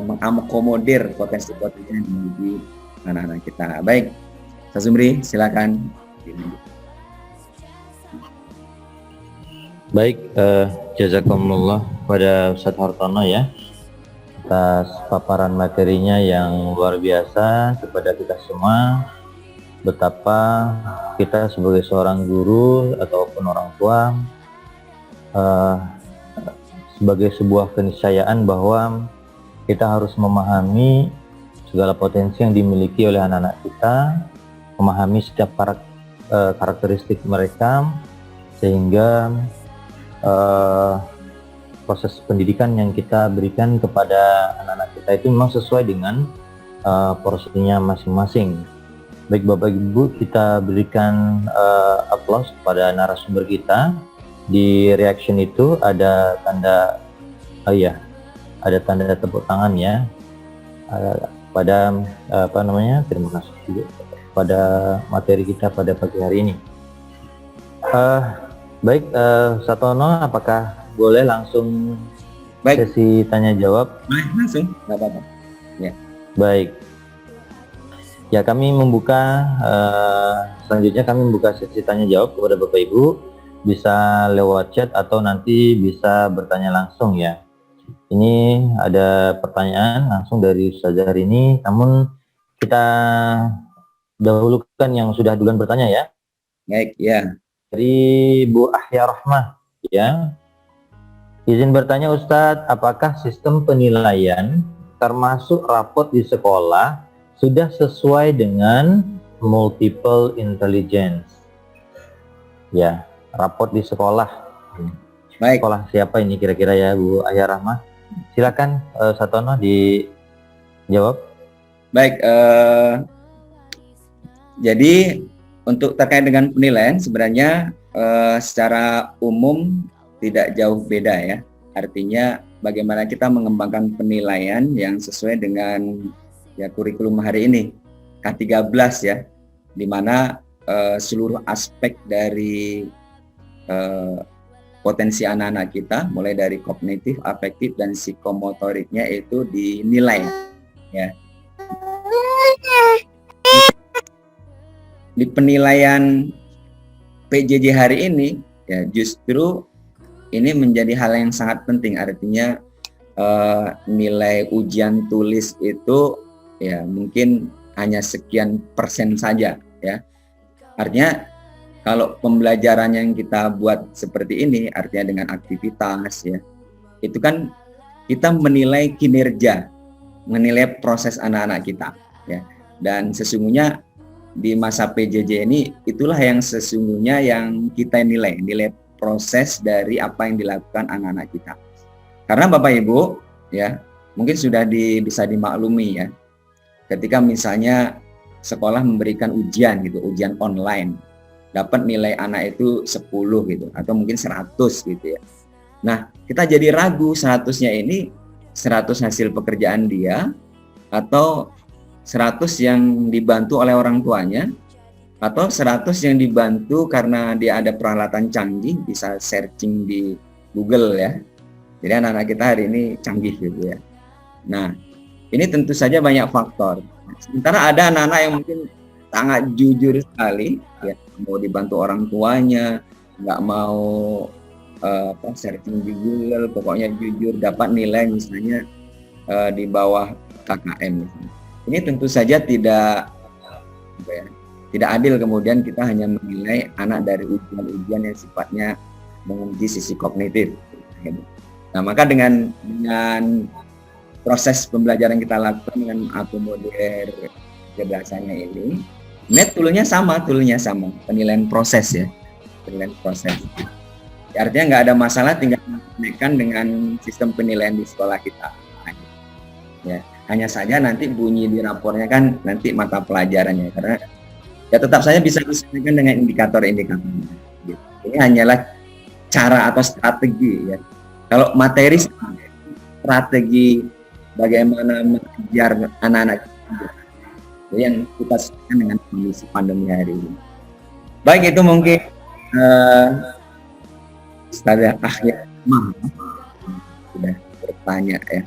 mengakomodir potensi-potensi yang dimiliki anak-anak kita. Baik, Ustaz Zumri, silakan. Baik, jazakumullah pada Ustaz Hartono ya atas paparan materinya yang luar biasa kepada kita semua. Betapa kita sebagai seorang guru ataupun orang tua sebagai sebuah keniscayaan bahwa kita harus memahami segala potensi yang dimiliki oleh anak-anak kita, memahami setiap karakteristik mereka, sehingga proses pendidikan yang kita berikan kepada anak-anak kita itu memang sesuai dengan porsinya masing-masing. Baik Bapak Ibu, kita berikan aplaus kepada narasumber kita. Di reaction itu ada tanda ada tanda tepuk tangan ya pada terima kasih juga pada materi kita pada pagi hari ini. Baik, Satono, apakah boleh langsung sesi tanya jawab? Baik, langsung, nggak apa-apa. Ya. Baik. Ya, kami membuka selanjutnya kami membuka sesi tanya jawab kepada Bapak Ibu, bisa lewat chat atau nanti bisa bertanya langsung ya. Ini ada pertanyaan langsung dari Ustazah ini, namun kita dahulukan yang sudah duluan bertanya ya. Baik, ya. Dari Bu Ahya Rahmah ya. Izin bertanya Ustadz, apakah sistem penilaian termasuk rapot di sekolah sudah sesuai dengan multiple intelligence? Ya, rapot di sekolah. Baik. Sekolah siapa ini kira-kira ya Bu Ahya Rahmah? Silakan Satono dijawab. Baik, jadi untuk terkait dengan penilaian sebenarnya secara umum tidak jauh beda ya. Artinya bagaimana kita mengembangkan penilaian yang sesuai dengan ya kurikulum hari ini K13 ya, di mana seluruh aspek dari potensi anak-anak kita mulai dari kognitif, afektif dan psikomotoriknya itu dinilai ya. Di penilaian PJJ hari ini ya justru ini menjadi hal yang sangat penting, artinya nilai ujian tulis itu ya mungkin hanya sekian persen saja ya. Artinya kalau pembelajaran yang kita buat seperti ini, artinya dengan aktivitas ya, itu kan kita menilai kinerja, menilai proses anak-anak kita ya. Dan sesungguhnya di masa PJJ ini itulah yang sesungguhnya yang kita nilai proses dari apa yang dilakukan anak-anak kita. Karena Bapak Ibu ya mungkin sudah bisa dimaklumi ya, ketika misalnya sekolah memberikan ujian gitu, ujian online, dapat nilai anak itu 10 gitu atau mungkin 100 gitu ya. Nah, kita jadi ragu 100-nya ini 100 hasil pekerjaan dia atau 100 yang dibantu oleh orang tuanya atau 100 yang dibantu karena dia ada peralatan canggih, bisa searching di Google ya. Jadi anak-anak kita hari ini canggih gitu ya. Nah, ini tentu saja banyak faktor. Sementara ada anak-anak yang mungkin sangat jujur sekali, ya, mau dibantu orang tuanya, nggak mau searching di Google, pokoknya jujur dapat nilai misalnya di bawah KKM. Ini tentu saja tidak adil kemudian kita hanya menilai anak dari ujian-ujian yang sifatnya menguji sisi kognitif. Nah, maka dengan proses pembelajaran kita lakukan dengan akomodir kecerdasannya ini, toolnya sama, penilaian proses ya, penilaian proses. Artinya nggak ada masalah, tinggal menaikkan dengan sistem penilaian di sekolah kita. Ya, hanya saja nanti bunyi di rapornya kan nanti mata pelajarannya, karena ya tetap saja bisa disesuaikan dengan indikator-indikatornya. Ini hanyalah cara atau strategi ya. Kalau materi strategi bagaimana mengajar anak-anak yang kita sesuaikan dengan kondisi pandemi hari ini. Baik, itu mungkin Ustazah Ahya sudah bertanya ya.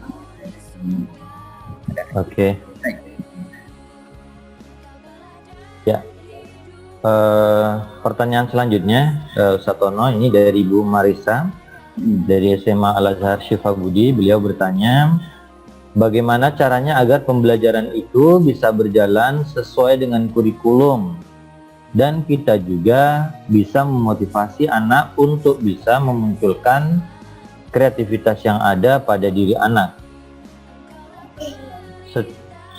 Oke. Ya. Pertanyaan selanjutnya Ustaz Tono, ini dari Bu Marisa dari SMA Al-Azhar Syifabudi. Beliau bertanya, bagaimana caranya agar pembelajaran itu bisa berjalan sesuai dengan kurikulum dan kita juga bisa memotivasi anak untuk bisa memunculkan kreativitas yang ada pada diri anak.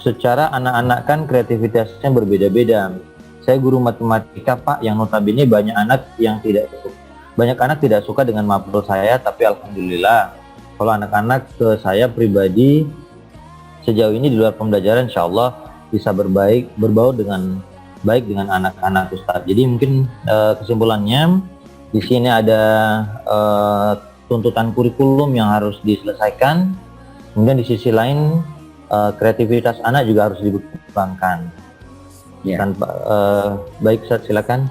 Secara anak-anak kan kreativitasnya berbeda-beda. Saya guru matematika Pak, yang notabene banyak anak tidak suka dengan mapel saya, tapi alhamdulillah kalau anak-anak saya pribadi sejauh ini di luar pembelajaran insya Allah bisa berbaur dengan baik dengan anak-anak Ustadz. Jadi mungkin kesimpulannya di sini ada tuntutan kurikulum yang harus diselesaikan, kemudian di sisi lain kreativitas anak juga harus dikembangkan. Ya. Baik Ustadz, silakan.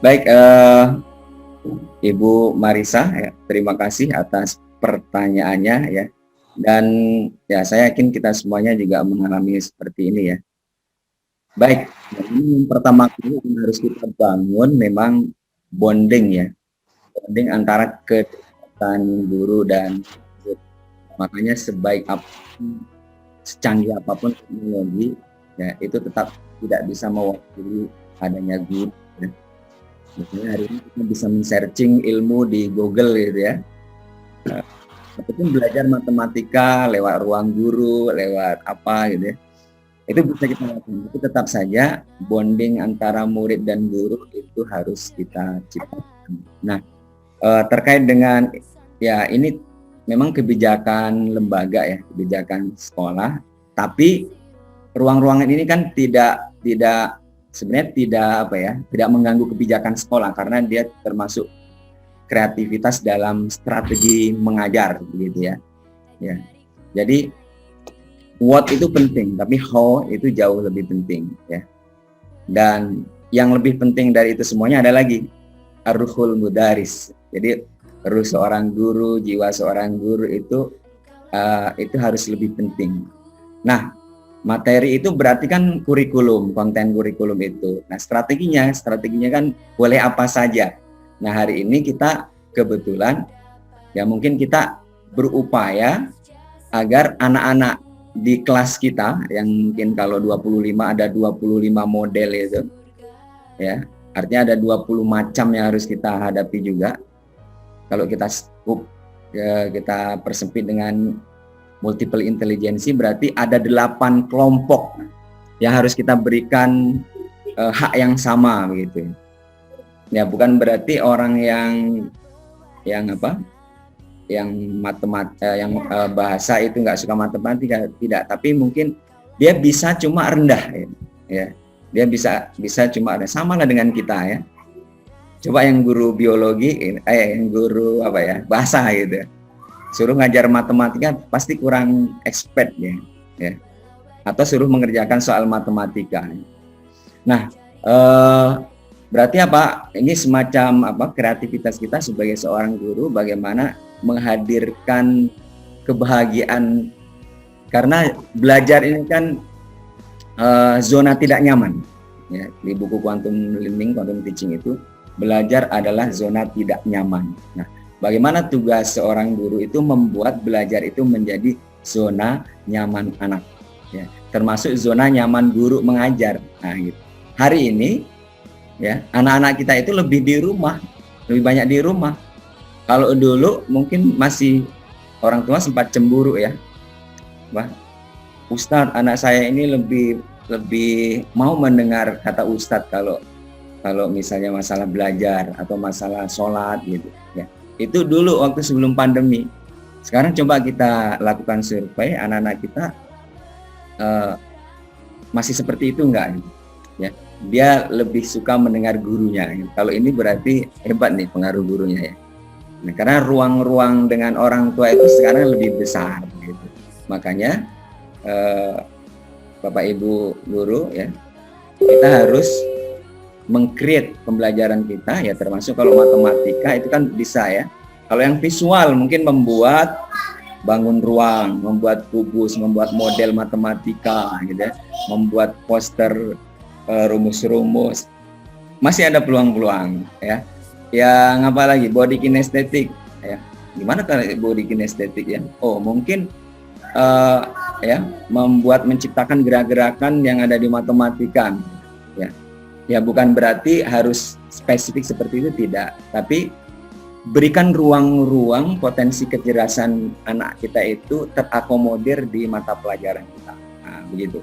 Baik, Ibu Marisa ya, terima kasih atas pertanyaannya ya. Dan ya saya yakin kita semuanya juga mengalami seperti ini ya. Baik, yang pertama kali yang harus kita bangun memang bonding ya. Bonding antara kedekatan guru dan murid. Makanya sebaik apapun, secanggih apapun teknologi ya, itu tetap tidak bisa mewakili adanya guru ya. Misalnya hari ini kita bisa men-searching ilmu di Google gitu ya. Ataupun belajar matematika lewat ruang guru, lewat apa gitu ya. Itu bisa kita lakukan. Tapi tetap saja bonding antara murid dan guru itu harus kita ciptakan. Nah, terkait dengan ya ini memang kebijakan lembaga ya, kebijakan sekolah, tapi ruang-ruangan ini kan tidak sebenarnya tidak mengganggu kebijakan sekolah karena dia termasuk kreativitas dalam strategi mengajar begitu ya. Ya. Jadi what itu penting, tapi how itu jauh lebih penting ya. Dan yang lebih penting dari itu semuanya ada lagi ar-ruhul mudaris. Jadi ruh seorang guru, jiwa seorang guru itu harus lebih penting. Nah, materi itu berarti kan kurikulum, konten kurikulum itu. Nah, strateginya kan boleh apa saja. Nah, hari ini kita kebetulan ya mungkin kita berupaya agar anak-anak di kelas kita yang mungkin kalau 25 ada 25 model itu ya. Artinya ada 20 macam yang harus kita hadapi juga. Kalau kita kita persempit dengan multiple intelligency berarti ada 8 kelompok yang harus kita berikan hak yang sama begitu. Ya, bukan berarti orang yang apa? Yang bahasa itu nggak suka matematika, tidak, tapi mungkin dia bisa cuma rendah ya. Dia bisa cuma rendah, sama lah dengan kita ya. Coba yang guru biologi yang guru apa ya, bahasa gitu. Suruh ngajar matematika pasti kurang expert ya. Atau suruh mengerjakan soal matematika. Nah, berarti apa? Ini semacam apa, kreativitas kita sebagai seorang guru, bagaimana menghadirkan kebahagiaan, karena belajar ini kan zona tidak nyaman. Ya, di buku Quantum Learning, Quantum Teaching itu belajar adalah zona tidak nyaman. Nah, bagaimana tugas seorang guru itu membuat belajar itu menjadi zona nyaman anak, ya, termasuk zona nyaman guru mengajar. Nah, gitu. Hari ini, ya, anak-anak kita itu lebih di rumah, lebih banyak di rumah. Kalau dulu mungkin masih orang tua sempat cemburu ya, wah, Ustadz, anak saya ini lebih mau mendengar kata Ustadz kalau misalnya masalah belajar atau masalah sholat gitu ya. Itu dulu waktu sebelum pandemi. Sekarang coba kita lakukan survei, anak-anak kita masih seperti itu enggak ya. Dia lebih suka mendengar gurunya. Kalau ini berarti hebat nih pengaruh gurunya ya. Nah, karena ruang-ruang dengan orang tua itu sekarang lebih besar gitu. Makanya Bapak Ibu guru ya, kita harus meng-create pembelajaran kita ya, termasuk kalau matematika itu kan bisa ya. Kalau yang visual mungkin membuat bangun ruang, membuat kubus, membuat model matematika gitu ya, membuat poster rumus-rumus. Masih ada peluang-peluang ya. Yang apa lagi? Body kinesthetic ya. Gimana kalau body kinesthetic ya? Oh, mungkin ya, menciptakan gerak-gerakan yang ada di matematika ya. Ya, bukan berarti harus spesifik seperti itu, tidak, tapi berikan ruang-ruang potensi kecerdasan anak kita itu terakomodir di mata pelajaran kita. Nah, begitu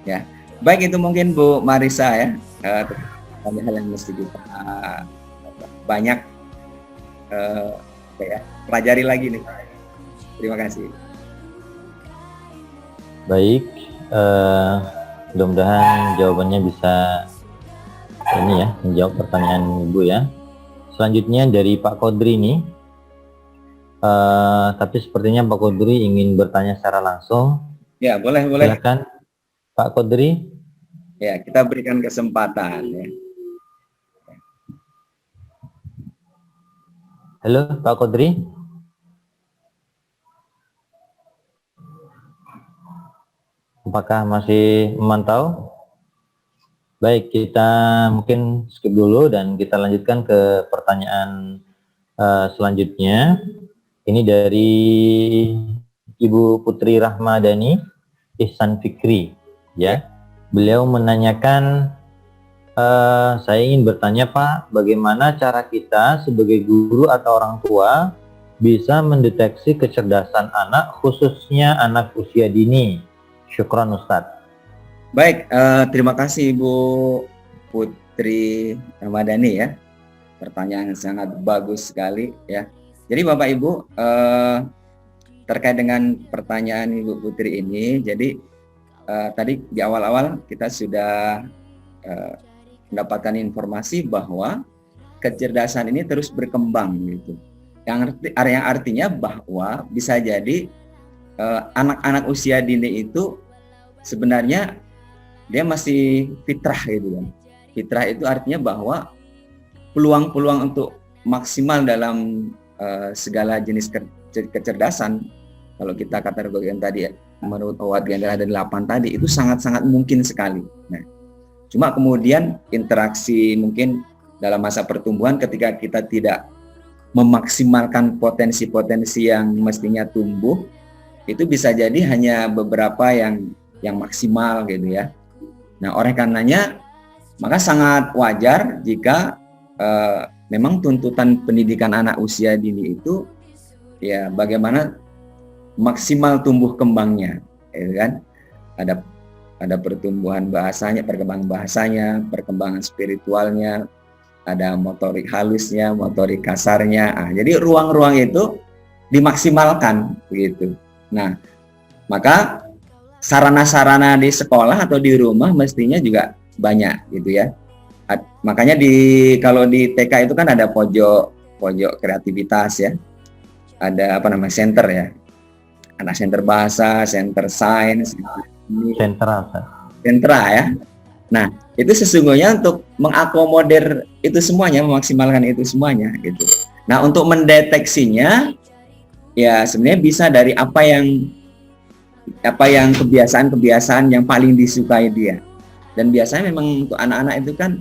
ya. Baik, itu mungkin Bu Marisa ya, banyak hal yang mesti kita banyak pelajari lagi nih. Terima kasih. Baik, mudah-mudahan jawabannya bisa ini ya, menjawab pertanyaan Ibu ya. Selanjutnya dari Pak Kodri nih, tapi sepertinya Pak Kodri ingin bertanya secara langsung. Ya, boleh. Silakan Pak Kodri. Ya, kita berikan kesempatan ya. Halo Pak Kodri. Apakah masih memantau? Baik, kita mungkin skip dulu dan kita lanjutkan ke pertanyaan selanjutnya. Ini dari Ibu Putri Rahmadani Ihsan Fikri ya. Beliau menanyakan, saya ingin bertanya Pak, bagaimana cara kita sebagai guru atau orang tua bisa mendeteksi kecerdasan anak, khususnya anak usia dini? Syukran Ustadz. Baik, terima kasih Ibu Putri Ramadhani ya. Pertanyaan sangat bagus sekali ya. Jadi Bapak Ibu, terkait dengan pertanyaan Ibu Putri ini, jadi tadi di awal-awal kita sudah mendapatkan informasi bahwa kecerdasan ini terus berkembang gitu. Yang artinya bahwa bisa jadi anak-anak usia dini itu sebenarnya dia masih fitrah gitu kan. Fitrah itu artinya bahwa peluang-peluang untuk maksimal dalam segala jenis kecerdasan, kalau kita kategorikan tadi ya, menurut Howard Gardner ada 8 tadi, itu sangat-sangat mungkin sekali. Nah, cuma kemudian interaksi mungkin dalam masa pertumbuhan ketika kita tidak memaksimalkan potensi-potensi yang mestinya tumbuh, itu bisa jadi hanya beberapa yang maksimal gitu ya. Nah, oleh karenanya maka sangat wajar jika memang tuntutan pendidikan anak usia dini itu ya bagaimana maksimal tumbuh kembangnya, ya kan? ada pertumbuhan bahasanya, perkembangan bahasanya, perkembangan spiritualnya, ada motorik halusnya, motorik kasarnya. Jadi ruang-ruang itu dimaksimalkan begitu. Nah, maka sarana-sarana di sekolah atau di rumah mestinya juga banyak gitu ya. Makanya kalau di TK itu kan ada pojok kreativitas ya. Ada apa namanya, center ya. Ada center bahasa, center sains, sentra ya. Nah, itu sesungguhnya untuk mengakomodir itu semuanya, memaksimalkan itu semuanya gitu. Nah, untuk mendeteksinya ya sebenarnya bisa dari apa yang kebiasaan-kebiasaan yang paling disukai dia. Dan biasanya memang untuk anak-anak itu kan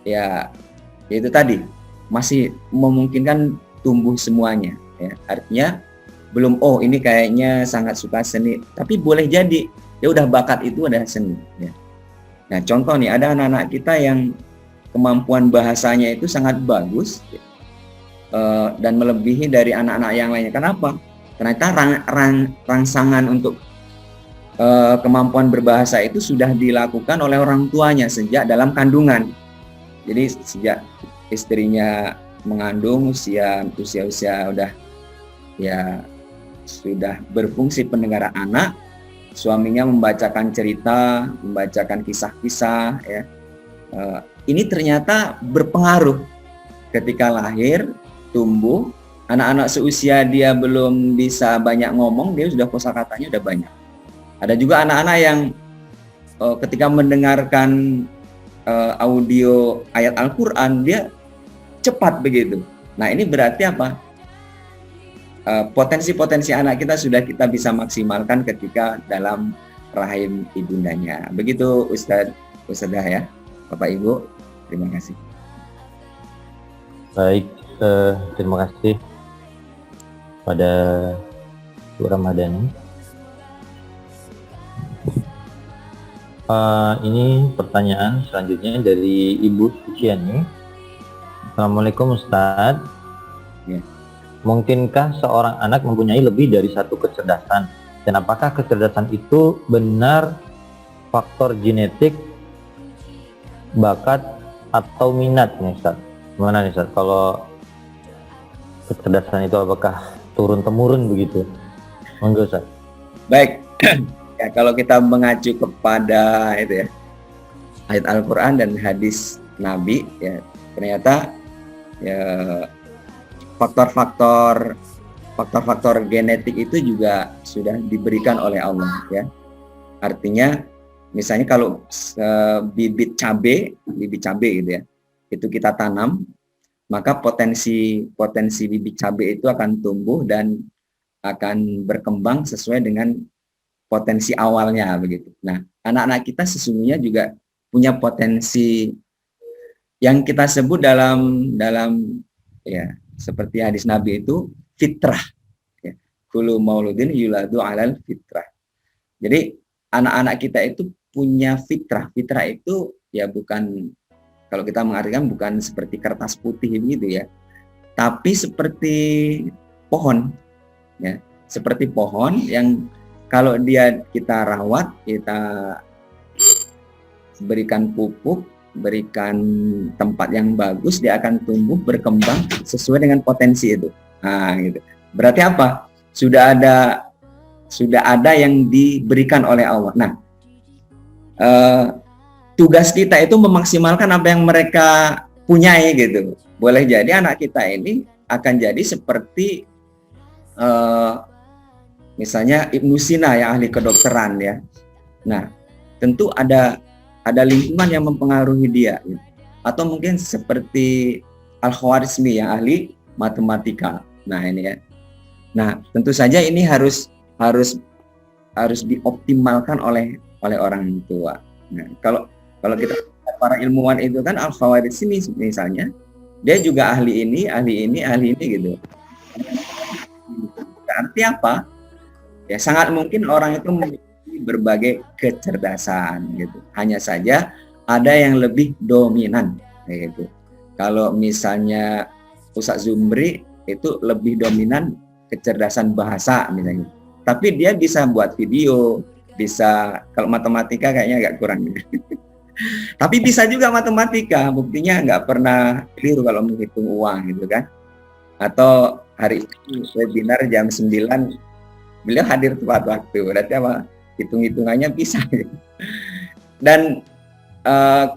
ya itu tadi masih memungkinkan tumbuh semuanya ya. Artinya belum ini kayaknya sangat suka seni, tapi boleh jadi ya udah bakat itu ada seni ya. Nah, contoh nih, ada anak-anak kita yang kemampuan bahasanya itu sangat bagus dan melebihi dari anak-anak yang lainnya. Kenapa? Ternyata rangsangan untuk kemampuan berbahasa itu sudah dilakukan oleh orang tuanya sejak dalam kandungan. Jadi sejak istrinya mengandung, usia udah ya sudah berfungsi pendengaran anak, suaminya membacakan cerita, membacakan kisah-kisah ya. Ini ternyata berpengaruh ketika lahir, tumbuh, anak-anak seusia dia belum bisa banyak ngomong, dia sudah kosakatanya udah banyak. Ada juga anak-anak yang ketika mendengarkan audio ayat Al-Quran dia cepat begitu. Nah, ini berarti apa? Potensi-potensi anak kita sudah kita bisa maksimalkan ketika dalam rahim ibundanya. Begitu Ustadzah ya, Bapak Ibu, terima kasih. Baik, terima kasih pada Bu Ramadhani. Ini pertanyaan selanjutnya dari Ibu Suciani. Assalamualaikum Ustadz. Ya. Mungkinkah seorang anak mempunyai lebih dari satu kecerdasan? Dan apakah kecerdasan itu benar faktor genetik, bakat, atau minat nih Ustaz? Gimana nih Ustaz? Kalau kecerdasan itu apakah turun-temurun begitu? Monggo Ustaz. Baik, ya kalau kita mengacu kepada itu ya, ayat Al-Quran dan hadis Nabi ya, ternyata ya faktor-faktor genetik itu juga sudah diberikan oleh Allah ya. Artinya misalnya kalau bibit cabai gitu ya, itu kita tanam, maka potensi bibit cabai itu akan tumbuh dan akan berkembang sesuai dengan potensi awalnya begitu. Nah, anak-anak kita sesungguhnya juga punya potensi yang kita sebut dalam ya seperti hadis Nabi itu fitrah ya. Kullu mauludin yuladu alal fitrah. Jadi anak-anak kita itu punya fitrah. Fitrah itu ya bukan, kalau kita mengartikan bukan seperti kertas putih gitu ya, tapi seperti pohon ya, seperti pohon yang kalau kita rawat, kita berikan pupuk, berikan tempat yang bagus, dia akan tumbuh berkembang sesuai dengan potensi itu. Nah, gitu. Berarti apa? Sudah ada yang diberikan oleh Allah. Nah, tugas kita itu memaksimalkan apa yang mereka punyai gitu. Boleh jadi anak kita ini akan jadi seperti misalnya Ibnu Sina yang ahli kedokteran ya. Nah, tentu ada lingkungan yang mempengaruhi dia gitu. Atau mungkin seperti Al-Khwarizmi yang ahli matematika. Nah, ini ya. Nah, tentu saja ini harus dioptimalkan oleh orang tua. Nah, kalau kita para ilmuwan itu kan Al-Khwarizmi misalnya, dia juga ahli ini gitu. Berarti apa? Ya sangat mungkin orang itu memiliki berbagai kecerdasan gitu. Hanya saja ada yang lebih dominan gitu. Kalau misalnya Ustaz Zumri itu lebih dominan kecerdasan bahasa misalnya. Tapi dia bisa buat video, bisa, kalau matematika kayaknya agak kurang. Tapi bisa juga matematika, buktinya nggak pernah keliru kalau menghitung uang gitu kan. Atau hari ini webinar jam 9, beliau hadir tepat waktu, berarti apa? Hitung-hitungannya bisa. Dan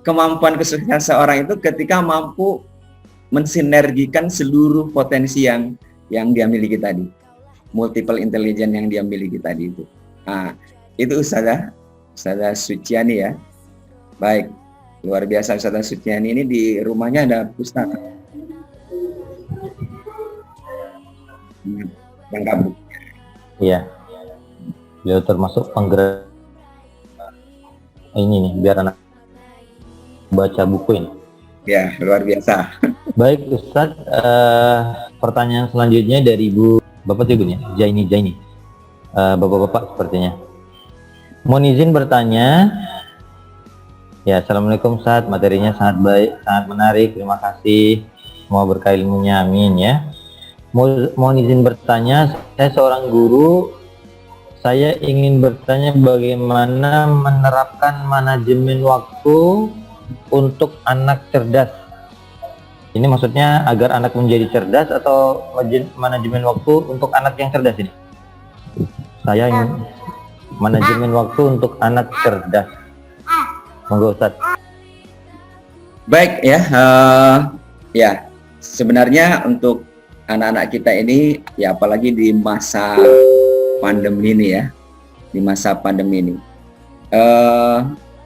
kemampuan kesuksesan seorang itu ketika mampu mensinergikan seluruh potensi yang dia miliki tadi, multiple intelligence yang dia miliki tadi itu. Nah, itu Ustazah Suciani ya. Baik, luar biasa Ustazah Suciani ini, di rumahnya ada pustaka lengkap. Iya, beliau termasuk penggerak ini nih, biar anak baca buku ini. Ya, luar biasa. Baik Ustadz, pertanyaan selanjutnya dari Bapak Ibu ya, Jaini. Bapak-bapak sepertinya. Mohon izin bertanya. Ya, Assalamualaikum Ustadz, materinya sangat baik, sangat menarik, terima kasih. Semoga berkah ilmunya, amin ya. Mohon izin bertanya, saya seorang guru, saya ingin bertanya bagaimana menerapkan manajemen waktu untuk anak cerdas. Ini maksudnya agar anak menjadi cerdas atau manajemen waktu untuk anak yang cerdas ini? Saya ingin manajemen waktu untuk anak cerdas. Monggo Ustaz. Baik ya, ya sebenarnya untuk anak-anak kita ini ya, apalagi di masa pandemi ini ya, di masa pandemi ini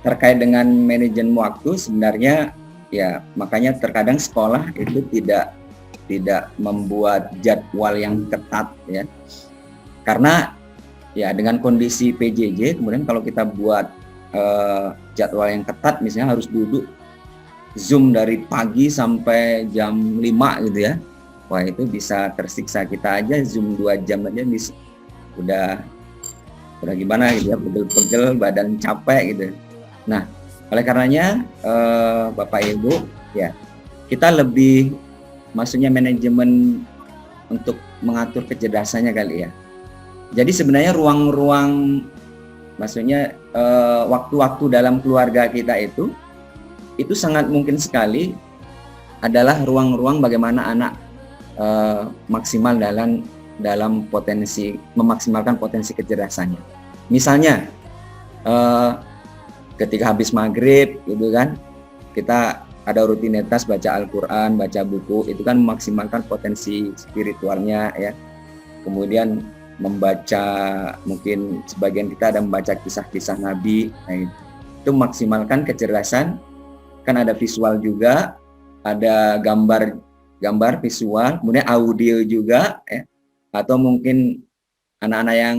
terkait dengan manajemen waktu, sebenarnya ya makanya terkadang sekolah itu tidak membuat jadwal yang ketat ya, karena ya dengan kondisi PJJ, kemudian kalau kita buat jadwal yang ketat, misalnya harus duduk Zoom dari pagi sampai jam 5 gitu ya, wah itu bisa tersiksa. Kita aja Zoom 2 jam aja bisa udah gimana gitu ya, pegel-pegel, badan capek gitu. Nah, oleh karenanya Bapak Ibu ya, kita lebih, maksudnya manajemen untuk mengatur kecerdasannya kali ya. Jadi sebenarnya ruang-ruang, maksudnya waktu-waktu dalam keluarga kita itu sangat mungkin sekali adalah ruang-ruang bagaimana anak maksimal dalam potensi, memaksimalkan potensi kecerdasannya. Misalnya ketika habis maghrib gitu kan, kita ada rutinitas baca Al-Quran, baca buku, itu kan memaksimalkan potensi spiritualnya ya. Kemudian membaca, mungkin sebagian kita ada membaca kisah-kisah Nabi, nah itu maksimalkan kecerdasan. Kan ada visual juga, ada gambar visual, kemudian audio juga ya. Atau mungkin anak-anak yang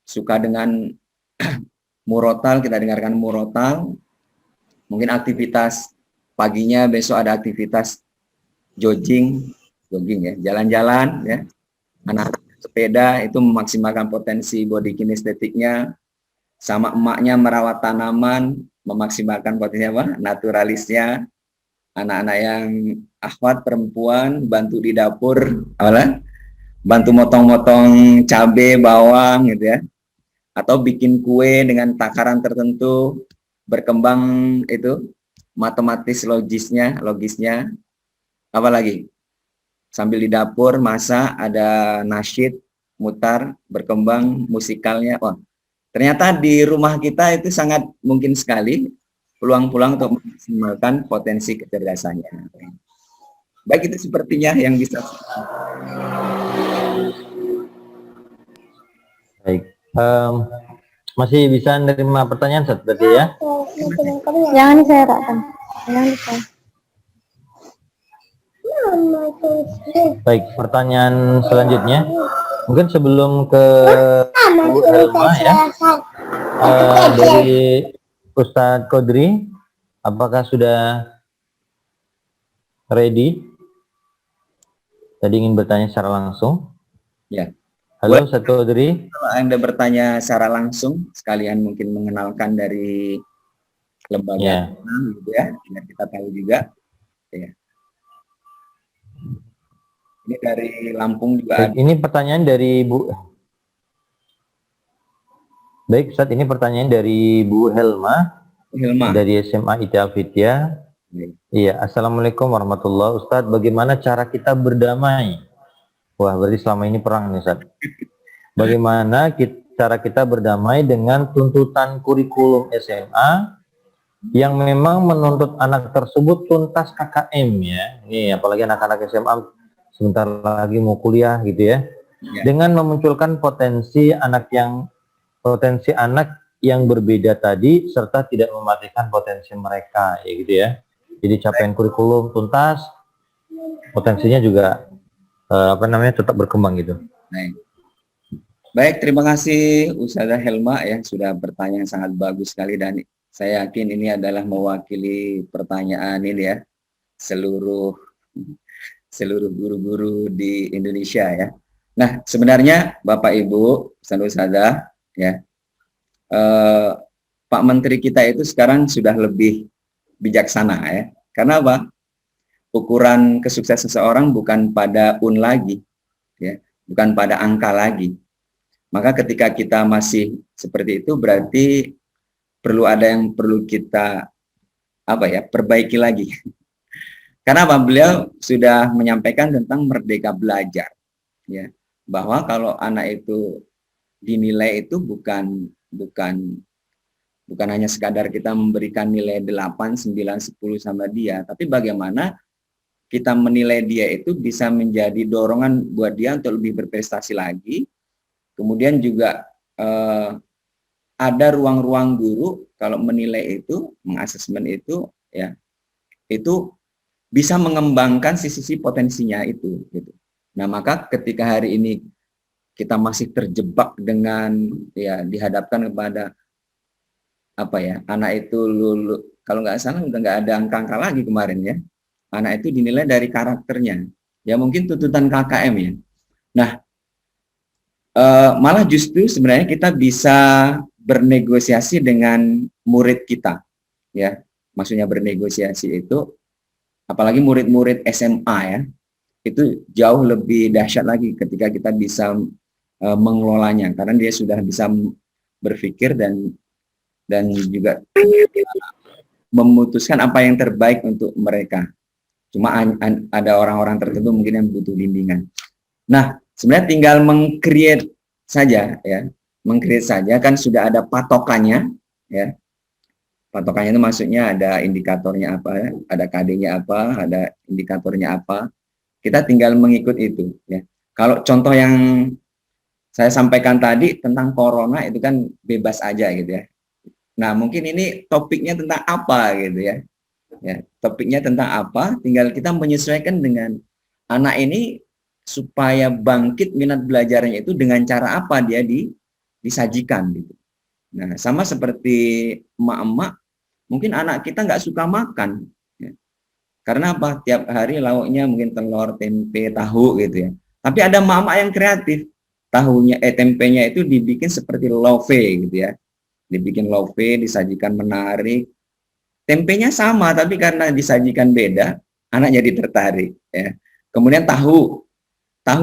suka dengan murotal, kita dengarkan murotal. Mungkin aktivitas paginya besok ada aktivitas jogging ya, jalan-jalan ya. Anak sepeda itu memaksimalkan potensi body kinestetiknya. Sama emaknya merawat tanaman, memaksimalkan potensi apa? Naturalisnya. Anak-anak yang akhwat perempuan bantu di dapur, bantu motong-motong cabai, bawang gitu ya. Atau bikin kue dengan takaran tertentu, berkembang itu matematis logisnya. Apalagi sambil di dapur masak, ada nasyid mutar, berkembang musikalnya. Wah, ternyata di rumah kita itu sangat mungkin sekali peluang-peluang untuk memaksimalkan potensi kecerdasannya. Baik, itu sepertinya yang bisa. Baik, masih bisa menerima pertanyaan seperti ya? Jangan diserahkan. Baik, pertanyaan selanjutnya. Mungkin sebelum ke Bu Helma ya, dari Ustadz Kodri, apakah sudah ready? Tadi ingin bertanya secara langsung. Ya. Halo Ustadz Kodri. Kalau Anda bertanya secara langsung, sekalian mungkin mengenalkan dari lembaga gitu ya, biar kita tahu juga. Ya. Ini dari Lampung juga. Baik, ini pertanyaan dari Bu. Baik Ustadz, ini pertanyaan dari Bu Helma Hilma. dari SMA ITA Vidya. Iya, Assalamualaikum warahmatullahi wabarakatuh. Ustadz, bagaimana cara kita berdamai? Wah, berarti selama ini perang nih Ustadz. Bagaimana cara kita berdamai dengan tuntutan kurikulum SMA yang memang menuntut anak tersebut tuntas KKM ya. Nih, apalagi anak-anak SMA sebentar lagi mau kuliah gitu ya. Dengan memunculkan potensi anak yang berbeda tadi serta tidak mematikan potensi mereka ya gitu ya. Jadi capaian kurikulum tuntas, potensinya juga tetap berkembang gitu. Baik, terima kasih Ustazah Helma ya sudah bertanya yang sangat bagus sekali, dan saya yakin ini adalah mewakili pertanyaan ini ya seluruh guru-guru di Indonesia ya. Nah, sebenarnya Bapak Ibu Ustazah ya, Pak Menteri kita itu sekarang sudah lebih bijaksana ya. Karena apa? Ukuran kesuksesan seseorang bukan pada lagi ya, bukan pada angka lagi. Maka ketika kita masih seperti itu berarti perlu ada yang perlu kita perbaiki lagi. Karena beliau sudah menyampaikan tentang merdeka belajar ya, bahwa kalau anak itu dinilai itu bukan hanya sekadar kita memberikan nilai 8, 9, 10 sama dia, tapi bagaimana kita menilai dia itu bisa menjadi dorongan buat dia untuk lebih berprestasi lagi. Kemudian juga ada ruang-ruang guru kalau menilai itu, mengasesmen itu, ya, itu bisa mengembangkan sisi-sisi potensinya itu. Gitu. Nah, maka ketika hari ini kita masih terjebak dengan ya dihadapkan kepada anak itu kalau nggak salah udah nggak ada angka-angka lagi kemarin ya. Anak itu dinilai dari karakternya. Ya mungkin tuntutan KKM ya. Nah, malah justru sebenarnya kita bisa bernegosiasi dengan murid kita ya, maksudnya bernegosiasi itu apalagi murid-murid SMA ya, itu jauh lebih dahsyat lagi ketika kita bisa mengelolanya karena dia sudah bisa berpikir dan juga memutuskan apa yang terbaik untuk mereka. Cuma ada orang-orang tertentu mungkin yang butuh bimbingan. Nah, sebenarnya tinggal meng-create saja ya. Meng-create saja kan sudah ada patokannya ya. Patokannya itu maksudnya ada indikatornya apa, ada KD-nya apa, ada indikatornya apa. Kita tinggal mengikut itu ya. Kalau contoh yang saya sampaikan tadi tentang corona itu kan bebas aja gitu ya. Nah, mungkin ini topiknya tentang apa gitu ya. Ya, topiknya tentang apa, tinggal kita menyesuaikan dengan anak ini supaya bangkit minat belajarnya itu dengan cara apa dia disajikan gitu. Nah, sama seperti emak-emak, mungkin anak kita nggak suka makan. Ya. Karena apa? Tiap hari lauknya mungkin telur, tempe, tahu gitu ya. Tapi ada emak-emak yang kreatif. Tempenya itu dibikin seperti love gitu ya. Dibikin love, disajikan menarik. Tempenya sama, tapi karena disajikan beda, anak jadi tertarik. Ya. Kemudian tahu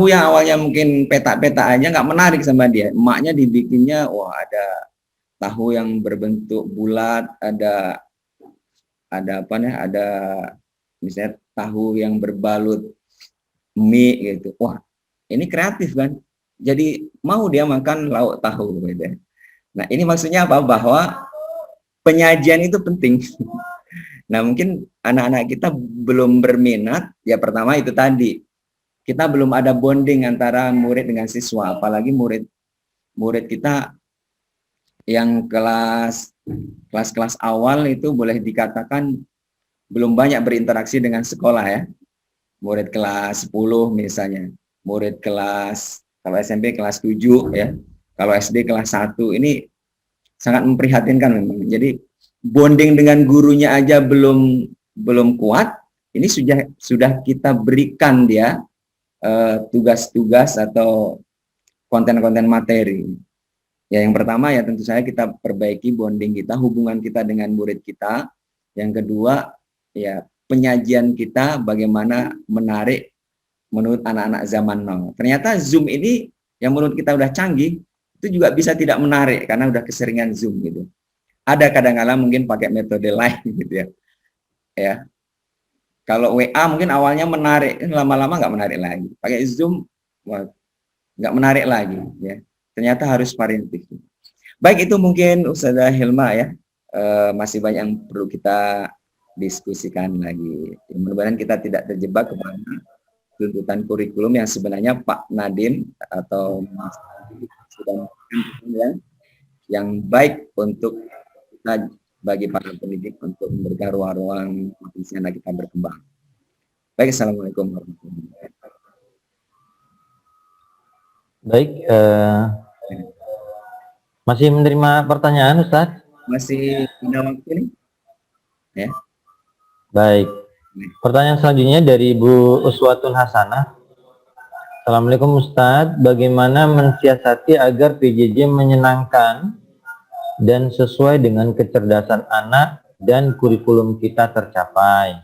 yang awalnya mungkin peta-peta aja nggak menarik sama dia. Emaknya dibikinnya, wah ada tahu yang berbentuk bulat, ada misalnya tahu yang berbalut mie gitu. Wah, ini kreatif kan? Jadi mau dia makan lauk tahu gitu. Nah, ini maksudnya apa? Bahwa penyajian itu penting. Nah, mungkin anak-anak kita belum berminat, ya pertama itu tadi. Kita belum ada bonding antara murid dengan siswa, apalagi murid kita yang kelas awal itu boleh dikatakan belum banyak berinteraksi dengan sekolah ya. Murid kelas 10 misalnya, murid kalau SMP kelas 7 ya, kalau SD kelas 1 ini sangat memprihatinkan memang. Jadi bonding dengan gurunya aja belum kuat, ini sudah kita berikan dia tugas-tugas atau konten-konten materi. Ya, yang pertama ya tentu saja kita perbaiki bonding kita, hubungan kita dengan murid kita. Yang kedua ya penyajian kita bagaimana menarik menurut anak-anak zaman now. Ternyata Zoom ini yang menurut kita udah canggih, itu juga bisa tidak menarik karena udah keseringan Zoom gitu. Ada kadang-kala mungkin pakai metode lain gitu ya. Ya, kalau WA mungkin awalnya menarik, lama-lama nggak menarik lagi. Pakai Zoom, wah, nggak menarik lagi. Ya, ternyata harus variatif. Baik, itu mungkin Ustazah Hilma ya. Masih banyak yang perlu kita diskusikan lagi. Mudah-mudahan kita tidak terjebak kepada tuntutan kurikulum yang sebenarnya Pak Nadiem atau Mas Nadiem sudah memberikan yang baik untuk kita bagi para pendidik untuk memberikan ruang-ruang potensi anak kita berkembang. Baik, assalamualaikum warahmatullahi wabarakatuh. Baik, masih menerima pertanyaan, Ustaz? Masih punya waktu nih? Ya. Baik. Pertanyaan selanjutnya dari Ibu Uswatun Hasanah. Assalamualaikum Ustadz, bagaimana mensiasati agar PJJ menyenangkan dan sesuai dengan kecerdasan anak dan kurikulum kita tercapai?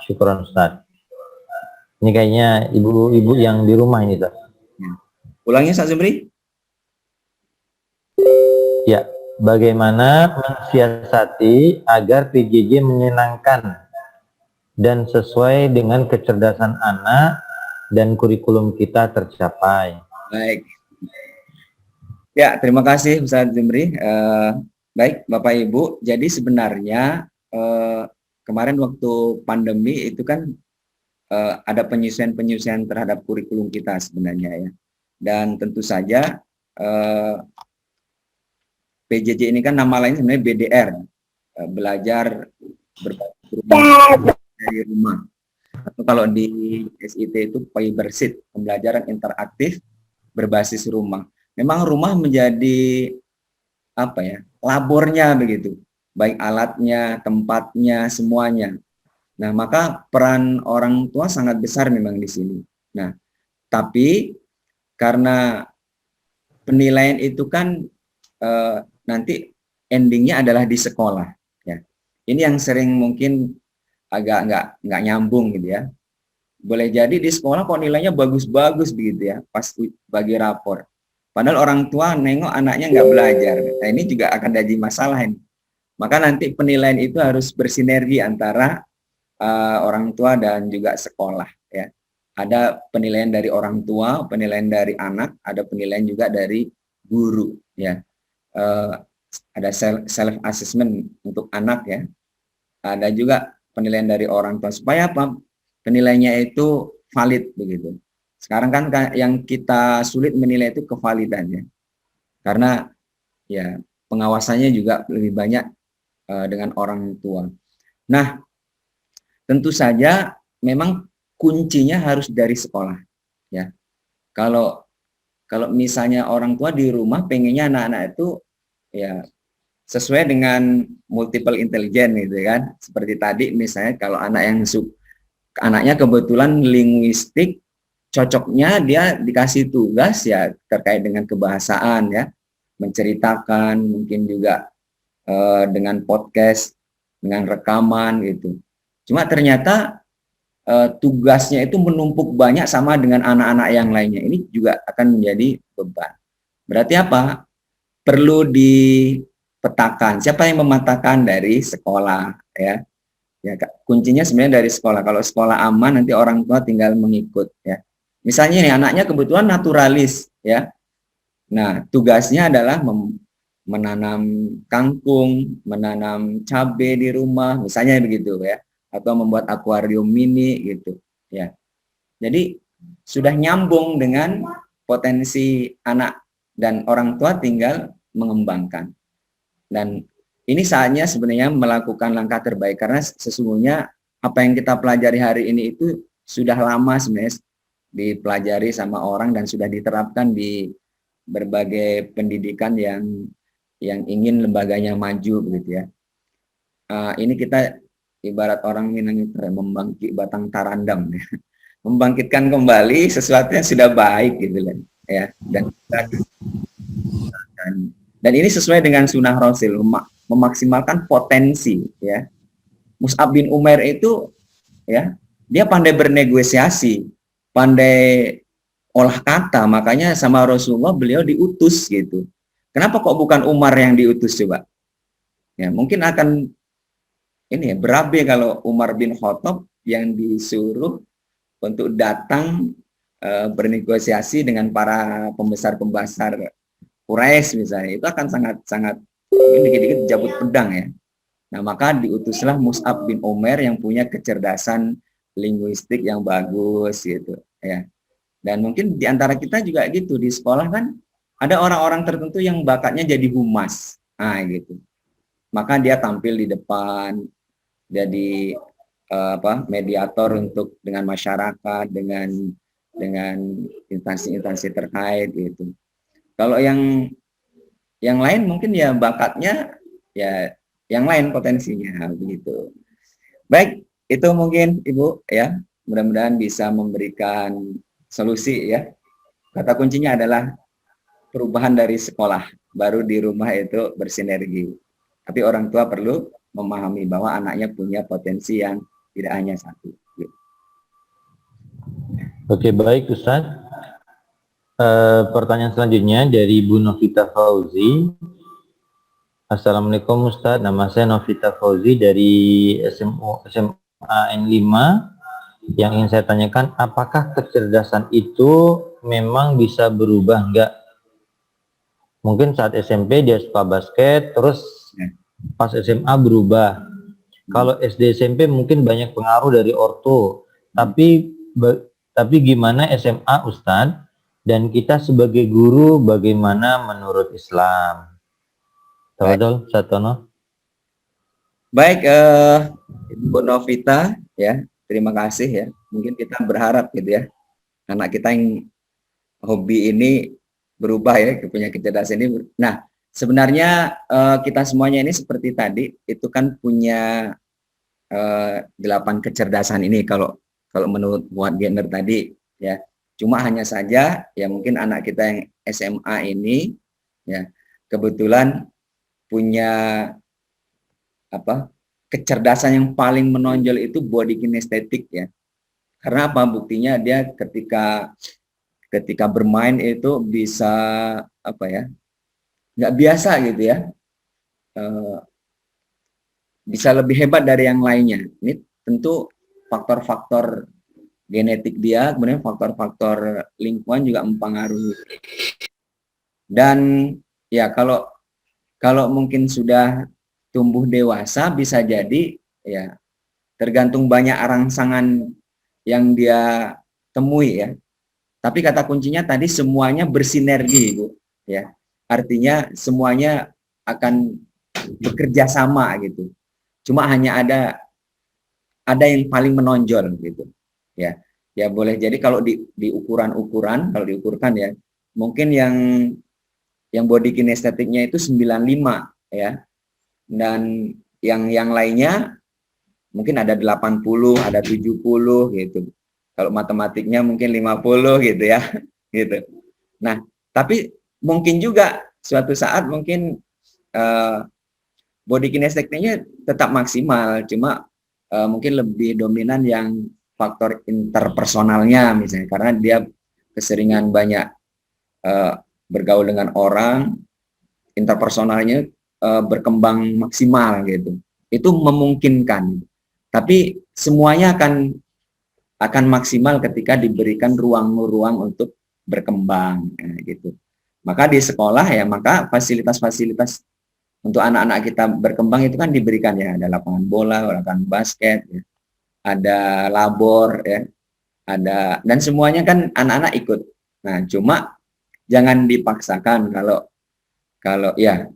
Syukran Ustadz. Ini kayaknya ibu-ibu yang di rumah ini, Ustadz. Ulangnya, Ustaz Zumri. Ya, bagaimana mensiasati agar PJJ menyenangkan dan sesuai dengan kecerdasan anak dan kurikulum kita tercapai. Baik. Ya, terima kasih Ustaz Zumri. Baik, Bapak Ibu. Jadi sebenarnya kemarin waktu pandemi itu kan ada penyesuaian-penyesuaian terhadap kurikulum kita sebenarnya ya. Dan tentu saja PJJ ini kan nama lain sebenarnya BDR, belajar berbasis rumah dari rumah. Atau kalau di SIT itu Fibersit, pembelajaran interaktif berbasis rumah. Memang rumah menjadi apa ya, labornya begitu, baik alatnya, tempatnya, semuanya. Nah, maka peran orang tua sangat besar memang di sini. Nah, tapi karena penilaian itu kan nanti endingnya adalah di sekolah. Ya, ini yang sering mungkin agak nggak nyambung gitu ya. Boleh jadi di sekolah kok nilainya bagus-bagus begitu ya, pas bagi rapor. Padahal orang tua nengok anaknya nggak belajar. Nah, ini juga akan jadi masalah ini. Maka nanti penilaian itu harus bersinergi antara orang tua dan juga sekolah. Ya, ada penilaian dari orang tua, penilaian dari anak, ada penilaian juga dari guru. Ya, ada self assessment untuk anak ya. Ada juga penilaian dari orang tua supaya apa? Penilaiannya itu valid begitu. Sekarang kan yang kita sulit menilai itu kevalidannya. Karena ya pengawasannya juga lebih banyak dengan orang tua. Nah, tentu saja memang kuncinya harus dari sekolah ya. Kalau misalnya orang tua di rumah pengennya anak-anak itu ya sesuai dengan multiple intelligence gitu kan. Seperti tadi misalnya kalau anaknya kebetulan linguistik, cocoknya dia dikasih tugas ya terkait dengan kebahasaan ya, menceritakan, mungkin juga dengan podcast, dengan rekaman gitu. Cuma ternyata tugasnya itu menumpuk banyak sama dengan anak-anak yang lainnya. Ini juga akan menjadi beban. Berarti apa? Perlu dipetakan. Siapa yang memetakan? Dari sekolah ya. Ya, kuncinya sebenarnya dari sekolah. Kalau sekolah aman, nanti orang tua tinggal mengikut ya. Misalnya nih anaknya kebetulan naturalis ya. Nah, tugasnya adalah menanam kangkung, menanam cabai di rumah, misalnya begitu ya. Atau membuat akuarium mini gitu ya. Jadi sudah nyambung dengan potensi anak dan orang tua tinggal mengembangkan. Dan ini saatnya sebenarnya melakukan langkah terbaik karena sesungguhnya apa yang kita pelajari hari ini itu sudah lama sebenarnya dipelajari sama orang dan sudah diterapkan di berbagai pendidikan yang ingin lembaganya maju begitu ya. Ini kita ibarat orang Minang itu membangkit batang tarandam ya. Membangkitkan kembali sesuatu yang sudah baik gitu kan ya. Dan ini sesuai dengan sunnah Rasul, memaksimalkan potensi ya. Mus'ab bin Umair itu ya, dia pandai bernegosiasi, pandai olah kata, makanya sama Rasulullah beliau diutus gitu. Kenapa kok bukan Umar yang diutus coba? Ya, mungkin akan ini ya berabe kalau Umar bin Khattab yang disuruh untuk datang bernegosiasi dengan para pembesar-pembesar Quraisy misalnya, itu akan sangat mungkin dikit-dikit jabut pedang ya. Nah, maka diutuslah Mus'ab bin Umair yang punya kecerdasan linguistik yang bagus gitu ya. Dan mungkin di antara kita juga gitu, di sekolah kan ada orang-orang tertentu yang bakatnya jadi humas. Nah, gitu. Maka dia tampil di depan, jadi mediator untuk dengan masyarakat, dengan instansi-instansi terkait gitu. Kalau yang lain mungkin ya bakatnya ya yang lain potensinya begitu. Baik, itu mungkin Ibu ya. Mudah-mudahan bisa memberikan solusi ya. Kata kuncinya adalah perubahan dari sekolah, baru di rumah itu bersinergi. Tapi orang tua perlu memahami bahwa anaknya punya potensi yang tidak hanya satu. Oke, baik Ustadz. Pertanyaan selanjutnya dari Bu Novita Fauzi. Assalamualaikum Ustadz, nama saya Novita Fauzi dari SMA N5. Yang ingin saya tanyakan, apakah kecerdasan itu memang bisa berubah enggak? Mungkin saat SMP dia suka basket, terus pas SMA berubah. Kalau SD SMP mungkin banyak pengaruh dari ortu. Tapi gimana SMA Ustadz? Dan kita sebagai guru bagaimana menurut Islam? Tafadhol, Satono. Baik, Ibu Novita ya, terima kasih ya. Mungkin kita berharap gitu ya, anak kita yang hobi ini berubah ya, punya kecerdasan ini. Nah, sebenarnya kita semuanya ini seperti tadi, itu kan punya 8 kecerdasan ini kalau menurut Muhammad Gardner tadi ya. Cuma hanya saja ya mungkin anak kita yang SMA ini ya kebetulan punya kecerdasan yang paling menonjol itu body kinestetik ya. Karena apa? Buktinya dia ketika bermain itu bisa nggak biasa gitu ya, bisa lebih hebat dari yang lainnya. Ini tentu faktor-faktor genetik dia, kemudian faktor-faktor lingkungan juga mempengaruhi. Dan ya kalau mungkin sudah tumbuh dewasa bisa jadi ya tergantung banyak rangsangan yang dia temui ya. Tapi kata kuncinya tadi semuanya bersinergi, Bu, ya. Artinya semuanya akan bekerja sama gitu. Cuma hanya ada yang paling menonjol gitu. Ya. Ya boleh jadi kalau di ukuran-ukuran, kalau diukurkan ya, mungkin yang body kinestetiknya itu 95 ya. Dan yang lainnya mungkin ada 80, ada 70 gitu. Kalau matematiknya mungkin 50 gitu ya. Gitu. Nah, tapi mungkin juga suatu saat mungkin body kinestetiknya tetap maksimal, cuma mungkin lebih dominan yang faktor interpersonalnya misalnya, karena dia keseringan banyak bergaul dengan orang, interpersonalnya berkembang maksimal gitu. Itu memungkinkan. Tapi semuanya akan maksimal ketika diberikan ruang-ruang untuk berkembang gitu. Maka di sekolah ya, maka fasilitas-fasilitas untuk anak-anak kita berkembang itu kan diberikan ya, ada lapangan bola, lapangan basket, ya, ada labor ya, ada, dan semuanya kan anak-anak ikut. Nah, cuma jangan dipaksakan kalau ya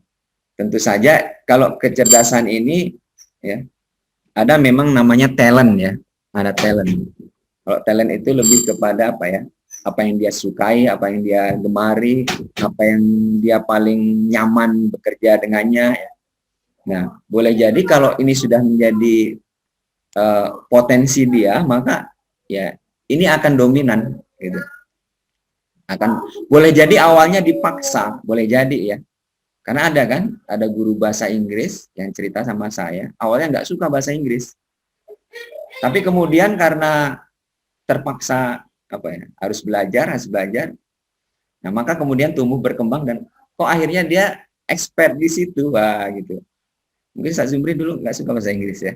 tentu saja kalau kecerdasan ini ya ada memang namanya talent ya, ada talent. Kalau talent itu lebih kepada apa yang dia sukai, apa yang dia gemari, apa yang dia paling nyaman bekerja dengannya ya. Nah, boleh jadi kalau ini sudah menjadi potensi dia, maka ya ini akan dominan gitu. Boleh jadi awalnya dipaksa, boleh jadi ya. Karena ada guru bahasa Inggris yang cerita sama saya, awalnya nggak suka bahasa Inggris. Tapi kemudian karena terpaksa harus belajar. Nah, maka kemudian tumbuh berkembang dan kok akhirnya dia expert di situ, wah gitu. Mungkin Ustaz Zumri dulu nggak suka bahasa Inggris ya.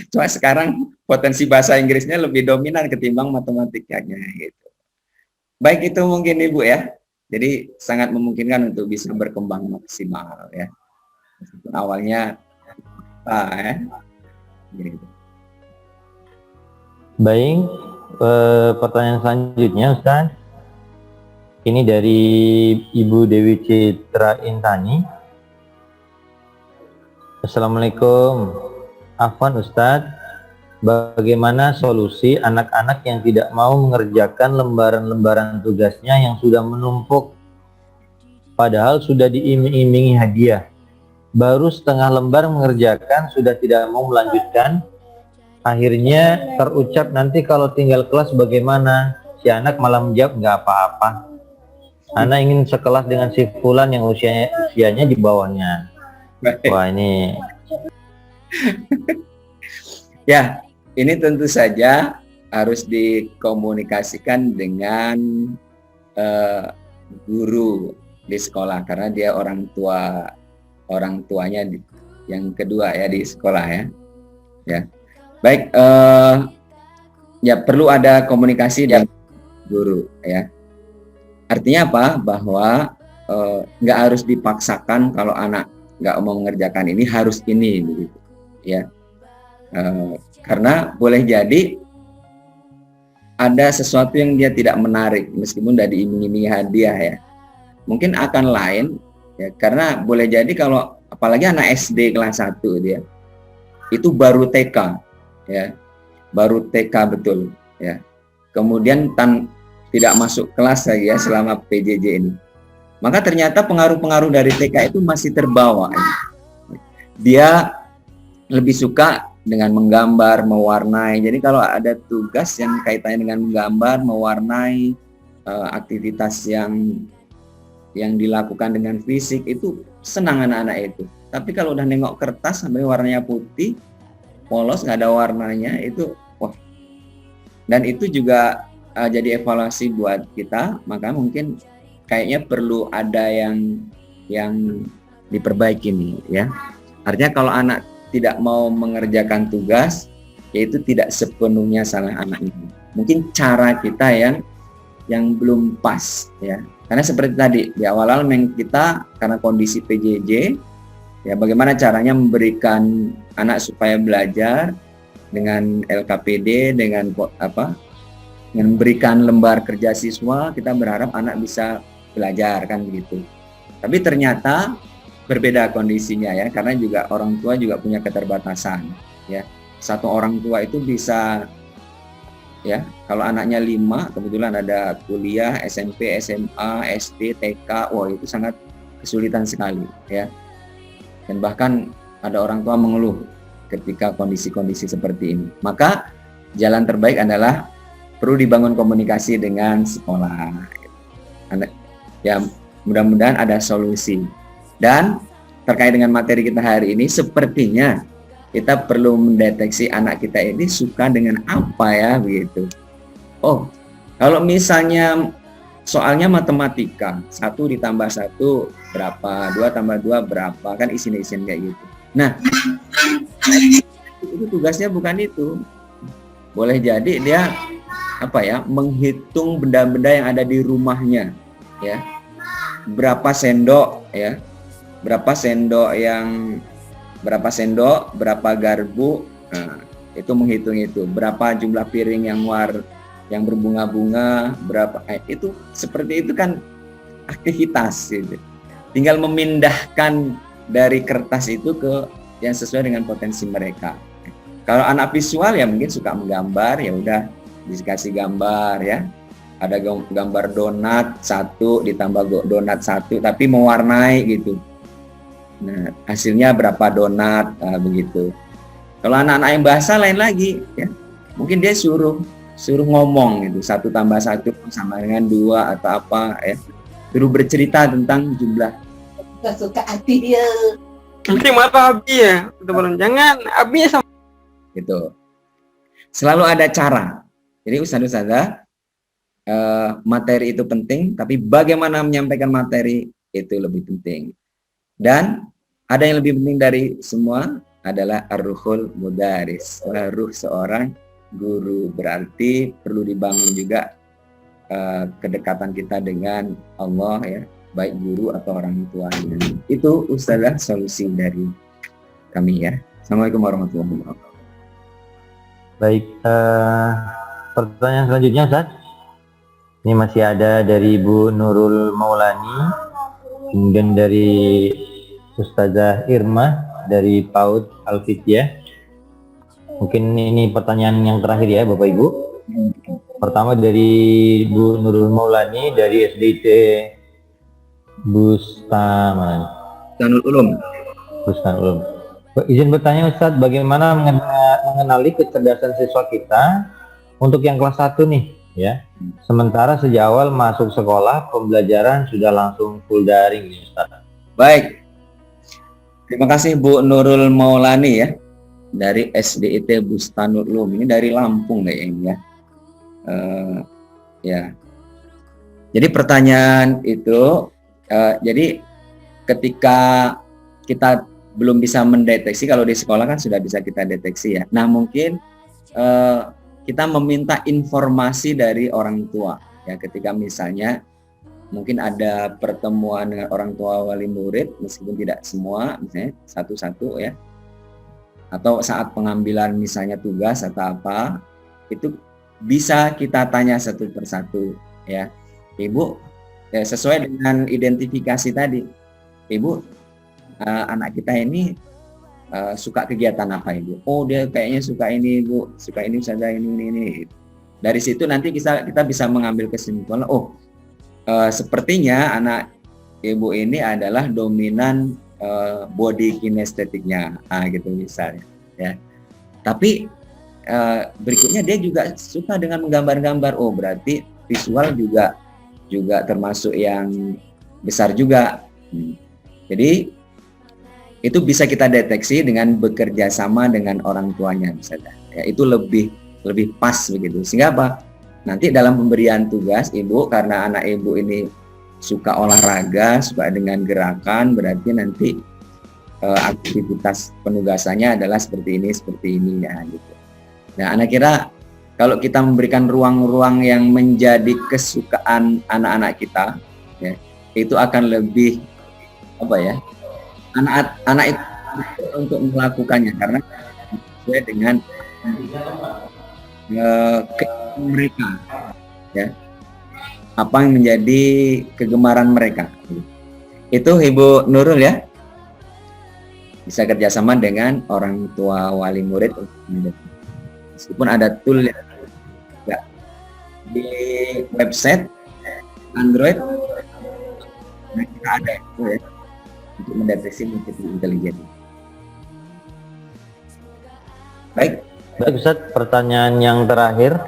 Cuma sekarang potensi bahasa Inggrisnya lebih dominan ketimbang matematikanya gitu. Baik itu mungkin Ibu ya. Jadi sangat memungkinkan untuk bisa berkembang maksimal ya. Meskipun awalnya ya. Gitu. Baik, pertanyaan selanjutnya Ustaz. Ini dari Ibu Dewi Citra Intani. Assalamualaikum. Afwan Ustadz, bagaimana solusi anak-anak yang tidak mau mengerjakan lembaran-lembaran tugasnya yang sudah menumpuk, padahal sudah diiming-imingi hadiah? Baru setengah lembar mengerjakan, sudah tidak mau melanjutkan. Akhirnya terucap, nanti kalau tinggal kelas bagaimana? Si anak malah menjawab, nggak apa-apa. Anak ingin sekelas dengan si Fulan yang usianya di bawahnya. Wah ini ya, ini tentu saja harus dikomunikasikan dengan guru di sekolah karena dia orang tuanya yang kedua ya di sekolah ya. Ya, baik, ya perlu ada komunikasi dengan guru ya. Artinya apa? Bahwa nggak harus dipaksakan kalau anak nggak mau mengerjakan ini harus ini begitu ya. Karena boleh jadi ada sesuatu yang dia tidak menarik meskipun udah diiming-imingi hadiah ya, mungkin akan lain ya, karena boleh jadi kalau apalagi anak SD kelas 1 dia itu baru TK ya, baru TK betul ya, kemudian tidak masuk kelas lagi ya selama PJJ ini, maka ternyata pengaruh-pengaruh dari TK itu masih terbawa ya. Dia lebih suka dengan menggambar, mewarnai. Jadi kalau ada tugas yang kaitannya dengan menggambar, mewarnai, aktivitas yang dilakukan dengan fisik itu senang anak-anak itu. Tapi kalau udah nengok kertas sampai warnanya putih, polos, nggak ada warnanya, itu wah. Dan itu juga jadi evaluasi buat kita. Maka mungkin kayaknya perlu ada yang diperbaiki nih ya. Artinya kalau anak tidak mau mengerjakan tugas, yaitu tidak sepenuhnya salah anak ini. Mungkin cara kita yang belum pas ya. Karena seperti tadi di awal-awal kita karena kondisi PJJ ya, bagaimana caranya memberikan anak supaya belajar dengan LKPD, dengan memberikan lembar kerja siswa, kita berharap anak bisa belajar kan begitu. Tapi ternyata berbeda kondisinya ya, karena juga orang tua juga punya keterbatasan ya. Satu orang tua itu bisa ya, kalau anaknya 5 kebetulan ada kuliah, SMP, SMA, SD, TK, wah itu sangat kesulitan sekali ya. Dan bahkan ada orang tua mengeluh ketika kondisi-kondisi seperti ini. Maka jalan terbaik adalah perlu dibangun komunikasi dengan sekolah. Ya, mudah-mudahan ada solusi. Dan terkait dengan materi kita hari ini, sepertinya kita perlu mendeteksi anak kita ini suka dengan apa ya begitu. Oh, kalau misalnya soalnya matematika, 1 ditambah 1 berapa, 2 tambah 2 berapa, kan isin-isin kayak gitu. Nah, itu tugasnya bukan itu. Boleh jadi dia menghitung benda-benda yang ada di rumahnya ya. Berapa sendok ya, berapa sendok, berapa garpu, nah, itu menghitung itu. Berapa jumlah piring yang berbunga-bunga, berapa, itu seperti itu kan aktivitas gitu. Tinggal memindahkan dari kertas itu ke yang sesuai dengan potensi mereka. Kalau anak visual ya mungkin suka menggambar, ya udah dikasih gambar ya. Ada gambar donat 1 ditambah donat 1 tapi mewarnai gitu. Nah, hasilnya berapa donat begitu. Kalau anak-anak yang bahasa lain lagi ya. Mungkin dia suruh ngomong gitu, 1 tambah 1 sama dengan 2 atau apa ya. Suruh bercerita tentang jumlah. Gak suka hati dia. Nanti marah Abi ya. Jangan Abi sama Gitu. Selalu ada cara Jadi ustadz-ustadzah, materi itu penting, tapi bagaimana menyampaikan materi itu lebih penting. Dan ada yang lebih penting dari semua adalah ar-ruhul mudaris, ruh seorang guru. Berarti perlu dibangun juga kedekatan kita dengan Allah ya, baik guru atau orang tuanya. Itu ustazah solusi dari kami ya. Assalamualaikum warahmatullahi wabarakatuh. Baik, pertanyaan selanjutnya Ustaz. Ini masih ada dari Ibu Nurul Maulani, kemudian dari Ustazah Irma dari PAUD Al-Fitiyah. Mungkin ini pertanyaan yang terakhir ya Bapak Ibu. Pertama dari Bu Nurul Maulani dari SDIT Bustanul Ulum. Bustanul Ulum. Izin bertanya Ustadz, bagaimana mengenali kecerdasan siswa kita untuk yang kelas 1 nih ya. Sementara sejak awal masuk sekolah pembelajaran sudah langsung full daring nih Ustadz. Baik. Terima kasih Bu Nurul Maulani ya dari SDIT Bustanul Ulum. Ini dari Lampung kayaknya ya. Ya. Jadi pertanyaan itu jadi ketika kita belum bisa mendeteksi, kalau di sekolah kan sudah bisa kita deteksi ya. Nah mungkin kita meminta informasi dari orang tua ya, ketika misalnya mungkin ada pertemuan dengan orang tua wali murid, meskipun tidak semua, misalnya satu-satu ya, atau saat pengambilan misalnya tugas atau apa, itu bisa kita tanya satu persatu ya. Ibu ya, sesuai dengan identifikasi tadi, Ibu anak kita ini suka kegiatan apa Ibu? Oh dia kayaknya suka ini Ibu, suka ini saja ini. Dari situ nanti kita bisa mengambil kesimpulan, oh sepertinya anak Ibu ini adalah dominan body kinestetiknya, gitu misalnya ya. Tapi berikutnya dia juga suka dengan menggambar-gambar, oh berarti visual juga termasuk yang besar juga. Jadi itu bisa kita deteksi dengan bekerja sama dengan orang tuanya misalnya. Ya, itu lebih pas begitu. Sehingga apa? Nanti dalam pemberian tugas Ibu, karena anak Ibu ini suka olahraga, suka dengan gerakan, berarti nanti aktivitas penugasannya adalah seperti ini ya gitu. Nah, anak kira kalau kita memberikan ruang-ruang yang menjadi kesukaan anak-anak kita, ya, itu akan lebih anak itu untuk melakukannya karena sesuai dengan mereka ya, apa yang menjadi kegemaran mereka. Itu Ibu Nurul ya, bisa kerjasama dengan orang tua wali murid meskipun ada tool ya, di website Android kita ada itu ya, untuk mendeteksi multiple intelligence. Baik Ustaz, pertanyaan yang terakhir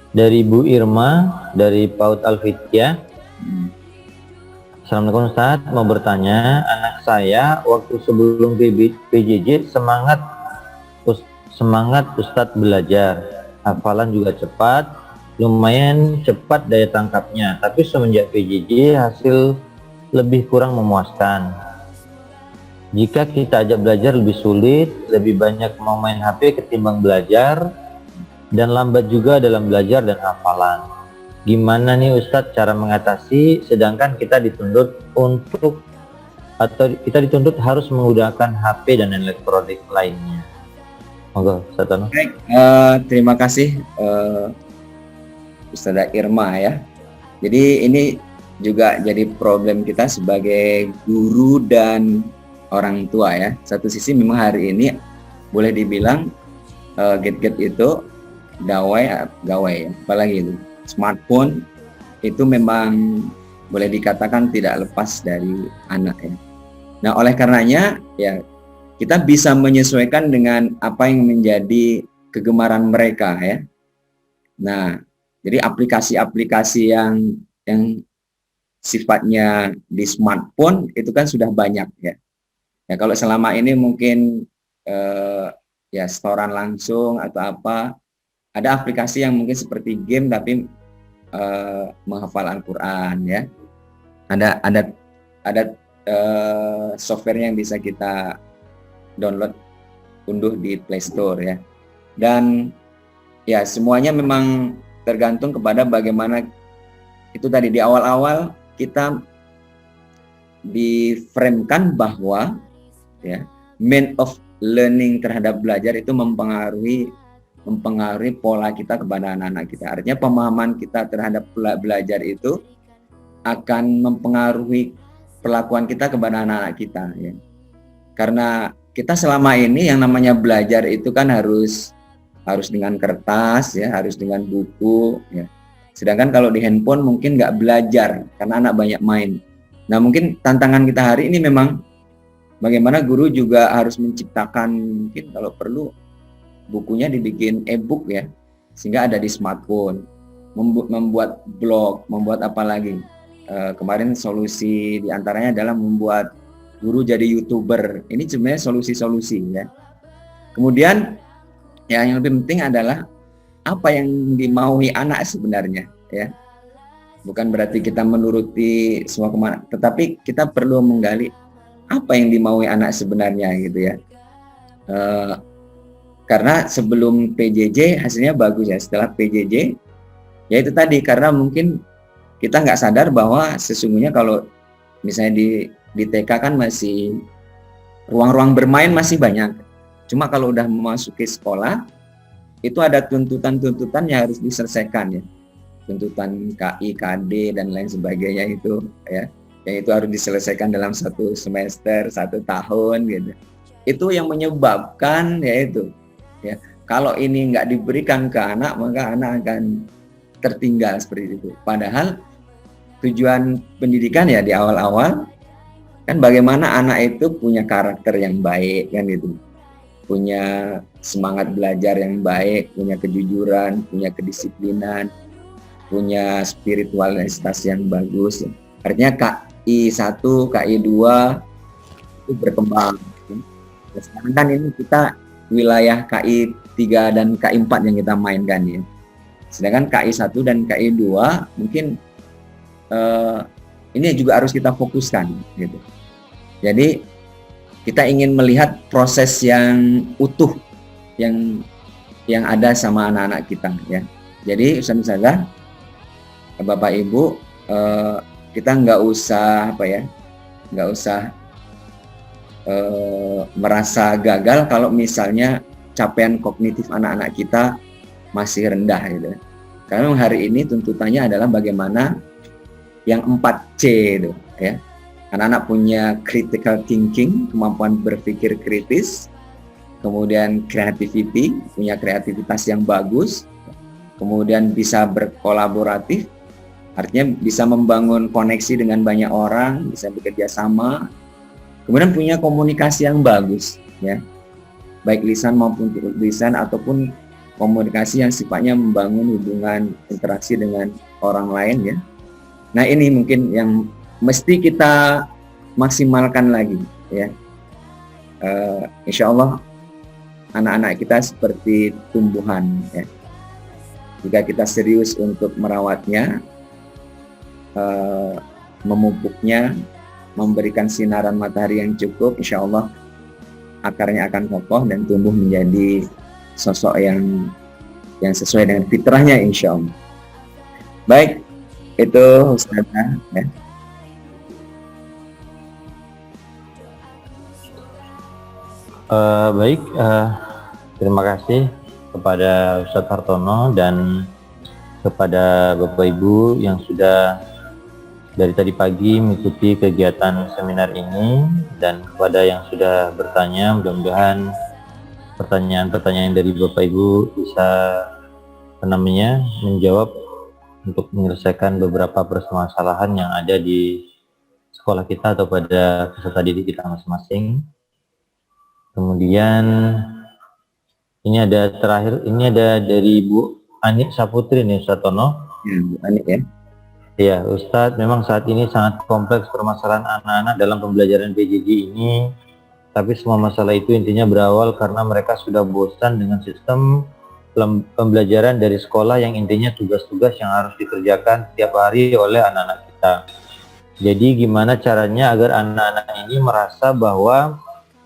dari Bu Irma dari PAUD Al-Fitiyah. Assalamualaikum Ustaz, mau bertanya, anak saya waktu sebelum PJJ semangat Ustadz belajar, hafalan juga cepat, lumayan cepat daya tangkapnya, tapi semenjak PJJ hasil lebih kurang memuaskan. Jika kita ajak belajar lebih sulit, lebih banyak mau main HP ketimbang belajar, dan lambat juga dalam belajar dan hafalan. Gimana nih Ustadz cara mengatasi, sedangkan kita dituntut harus menggunakan HP dan elektronik lainnya. Monggo Ustadz Tono. Baik, terima kasih Ustazah Irma ya. Jadi ini juga jadi problem kita sebagai guru dan orang tua ya. Satu sisi memang hari ini boleh dibilang gadget itu gawai ya, apalagi itu smartphone itu memang boleh dikatakan tidak lepas dari anak ya. Nah oleh karenanya ya kita bisa menyesuaikan dengan apa yang menjadi kegemaran mereka ya. Nah jadi aplikasi-aplikasi yang sifatnya di smartphone itu kan sudah banyak ya. Ya kalau selama ini mungkin ya setoran langsung atau apa, ada aplikasi yang mungkin seperti game tapi menghafal Al-Quran ya. Ada software yang bisa kita download, unduh di Play Store ya. Dan ya semuanya memang tergantung kepada bagaimana itu tadi di awal-awal kita di-framekan bahwa ya main of learning terhadap belajar itu mempengaruhi pola kita kepada anak-anak kita. Artinya pemahaman kita terhadap belajar itu akan mempengaruhi perlakuan kita kepada anak-anak kita ya. Karena kita selama ini yang namanya belajar itu kan harus dengan kertas ya, harus dengan buku ya. Sedangkan kalau di handphone mungkin nggak belajar karena anak banyak main. Nah mungkin tantangan kita hari ini memang bagaimana guru juga harus menciptakan, mungkin kalau perlu bukunya dibikin e-book ya, sehingga ada di smartphone, membuat blog, membuat apa lagi. Kemarin solusi diantaranya adalah membuat guru jadi YouTuber. Ini sebenarnya solusi-solusi ya. Kemudian yang lebih penting adalah apa yang dimaui anak sebenarnya ya. Bukan berarti kita menuruti semua kemana, tetapi kita perlu menggali apa yang dimaui anak sebenarnya gitu ya. Karena sebelum PJJ hasilnya bagus ya, setelah PJJ ya itu tadi, karena mungkin kita nggak sadar bahwa sesungguhnya kalau misalnya di TK kan masih ruang-ruang bermain masih banyak. Cuma kalau udah memasuki sekolah itu ada tuntutan-tuntutan yang harus diselesaikan ya. Tuntutan KI, KD dan lain sebagainya itu ya. Yang itu harus diselesaikan dalam 1 semester, 1 tahun gitu. Itu yang menyebabkan yaitu ya, kalau ini nggak diberikan ke anak maka anak akan tertinggal seperti itu. Padahal tujuan pendidikan ya di awal-awal kan bagaimana anak itu punya karakter yang baik kan gitu, punya semangat belajar yang baik, punya kejujuran, punya kedisiplinan, punya spiritualitas yang bagus. Artinya KI 1, KI 2 itu berkembang. Sekarang kan ini kita wilayah KI 3 dan KI 4 yang kita mainkan ya. Sedangkan KI 1 dan KI 2 mungkin ini juga harus kita fokuskan gitu. Jadi kita ingin melihat proses yang utuh yang ada sama anak-anak kita ya. Jadi Ustaz, Bapak Ibu, kita nggak usah merasa gagal kalau misalnya capaian kognitif anak-anak kita masih rendah gitu. Karena hari ini tuntutannya adalah bagaimana yang 4C itu ya. Anak-anak punya critical thinking, kemampuan berpikir kritis, kemudian creativity, punya kreativitas yang bagus, kemudian bisa berkolaboratif, artinya bisa membangun koneksi dengan banyak orang, bisa bekerja sama, kemudian punya komunikasi yang bagus ya, baik lisan maupun tidak lisan, ataupun komunikasi yang sifatnya membangun hubungan interaksi dengan orang lain ya. Nah ini mungkin yang mesti kita maksimalkan lagi ya. Insya Allah anak-anak kita seperti tumbuhan ya. Jika kita serius untuk merawatnya, memupuknya, memberikan sinaran matahari yang cukup, insya Allah akarnya akan kokoh dan tumbuh menjadi sosok yang sesuai dengan fitrahnya insya Allah. Baik, itu Ustazah ya. Baik, terima kasih kepada Ustadz Hartono dan kepada Bapak Ibu yang sudah dari tadi pagi mengikuti kegiatan seminar ini, dan kepada yang sudah bertanya, mudah-mudahan pertanyaan-pertanyaan dari Bapak Ibu bisa menjawab untuk menyelesaikan beberapa permasalahan yang ada di sekolah kita atau pada peserta didik kita masing-masing. Kemudian ini ada dari Bu Anik Saputri nih Ustadz Tono. Ya, Bu Anik ya. Ya Ustadz, memang saat ini sangat kompleks permasalahan anak-anak dalam pembelajaran PJJ ini, tapi semua masalah itu intinya berawal karena mereka sudah bosan dengan sistem pembelajaran dari sekolah yang intinya tugas-tugas yang harus dikerjakan setiap hari oleh anak-anak kita. Jadi gimana caranya agar anak-anak ini merasa bahwa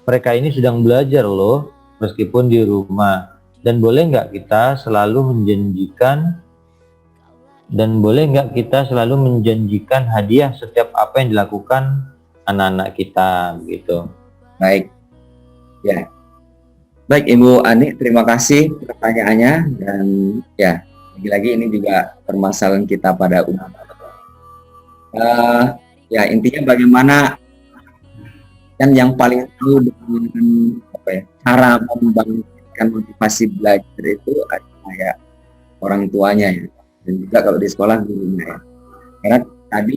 mereka ini sedang belajar loh, meskipun di rumah. Dan boleh nggak kita selalu menjanjikan hadiah setiap apa yang dilakukan anak-anak kita gitu. Baik, ya. Baik Ibu Ani, terima kasih pertanyaannya, dan ya lagi-lagi ini juga permasalahan kita pada umat. Ya intinya bagaimana, kan yang paling tahu dengan cara membangkitkan motivasi belajar itu adalah ya orang tuanya ya, dan juga kalau di sekolah gurunya ya. Karena tadi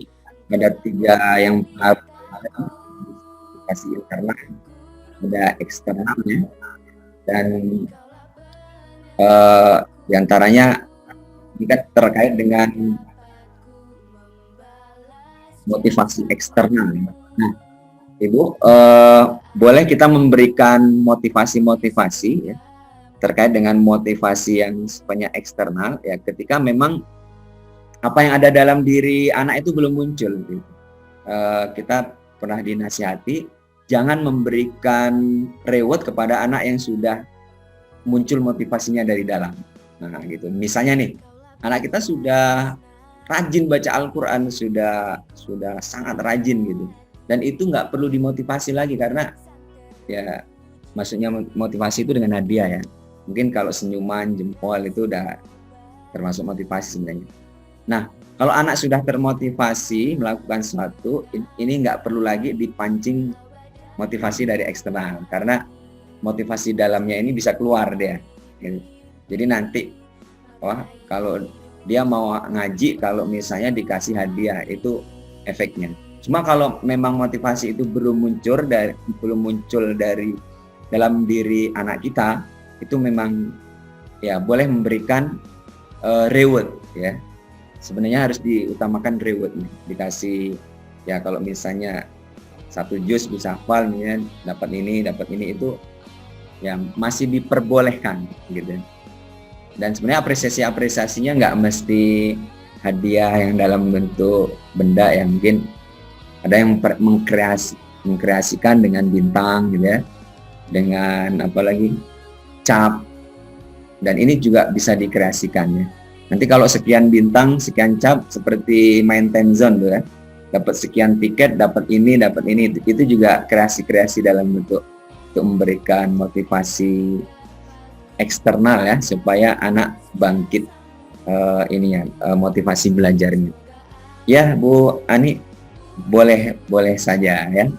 ada 3 yang harus ada motivasi internal, ada eksternalnya, dan diantaranya ini kan terkait dengan motivasi eksternal. Nah, Ibu, boleh kita memberikan motivasi-motivasi ya, terkait dengan motivasi yang sifatnya eksternal ya, ketika memang apa yang ada dalam diri anak itu belum muncul. Gitu. Kita pernah dinasihati jangan memberikan reward kepada anak yang sudah muncul motivasinya dari dalam. Nah, gitu. Misalnya nih, anak kita sudah rajin baca Al-Quran, sudah sangat rajin gitu. Dan itu nggak perlu dimotivasi lagi, karena ya maksudnya motivasi itu dengan hadiah ya. Mungkin kalau senyuman, jempol itu udah termasuk motivasi sebenarnya. Nah, kalau anak sudah termotivasi melakukan sesuatu, ini nggak perlu lagi dipancing motivasi dari eksternal, karena motivasi dalamnya ini bisa keluar dia. Gitu. Jadi nanti, kalau dia mau ngaji, kalau misalnya dikasih hadiah, itu efeknya. Cuma kalau memang motivasi itu belum muncul dari dalam diri anak kita, itu memang ya boleh memberikan reward ya. Sebenarnya harus diutamakan reward nih. Dikasih ya, kalau misalnya 1 juz bisa hafal nih, dapat ini itu ya masih diperbolehkan gitu. Dan sebenarnya apresiasinya nggak mesti hadiah yang dalam bentuk benda ya, mungkin ada yang mengkreasikan dengan bintang gitu ya, dengan apalagi cap, dan ini juga bisa dikreasikan ya. Nanti kalau sekian bintang, sekian cap, seperti main Tenzon tuh ya, dapat sekian tiket, dapat ini, itu juga kreasi-kreasi dalam bentuk untuk memberikan motivasi eksternal ya, supaya anak bangkit motivasi belajarnya. Ya Bu Ani, boleh saja ya,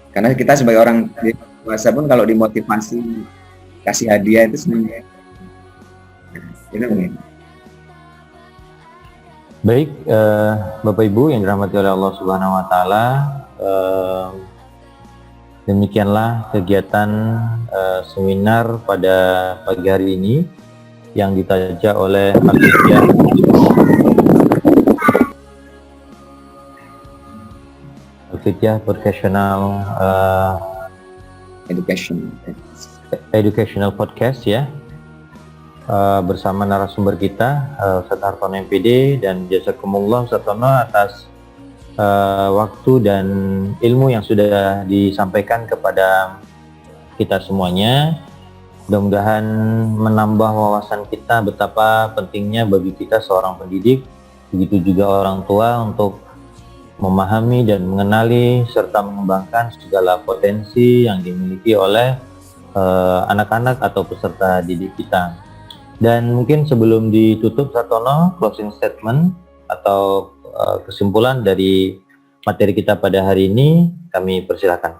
karena kita sebagai orang dewasa pun kalau dimotivasi kasih hadiah itu sebenarnya itu mungkin. Baik, Bapak Ibu yang dirahmati oleh Allah Subhanahu Wa Taala, demikianlah kegiatan seminar pada pagi hari ini yang ditaja oleh Al-Fityah Vocational Educational Podcast ya, bersama narasumber kita Ustaz Hartono MPD, dan jazakumullah Ustaz Hartono atas waktu dan ilmu yang sudah disampaikan kepada kita semuanya. Mudah-mudahan menambah wawasan kita betapa pentingnya bagi kita seorang pendidik, begitu juga orang tua, untuk memahami dan mengenali serta mengembangkan segala potensi yang dimiliki oleh anak-anak atau peserta didik kita. Dan mungkin sebelum ditutup, Sartono, closing statement atau kesimpulan dari materi kita pada hari ini, kami persilakan.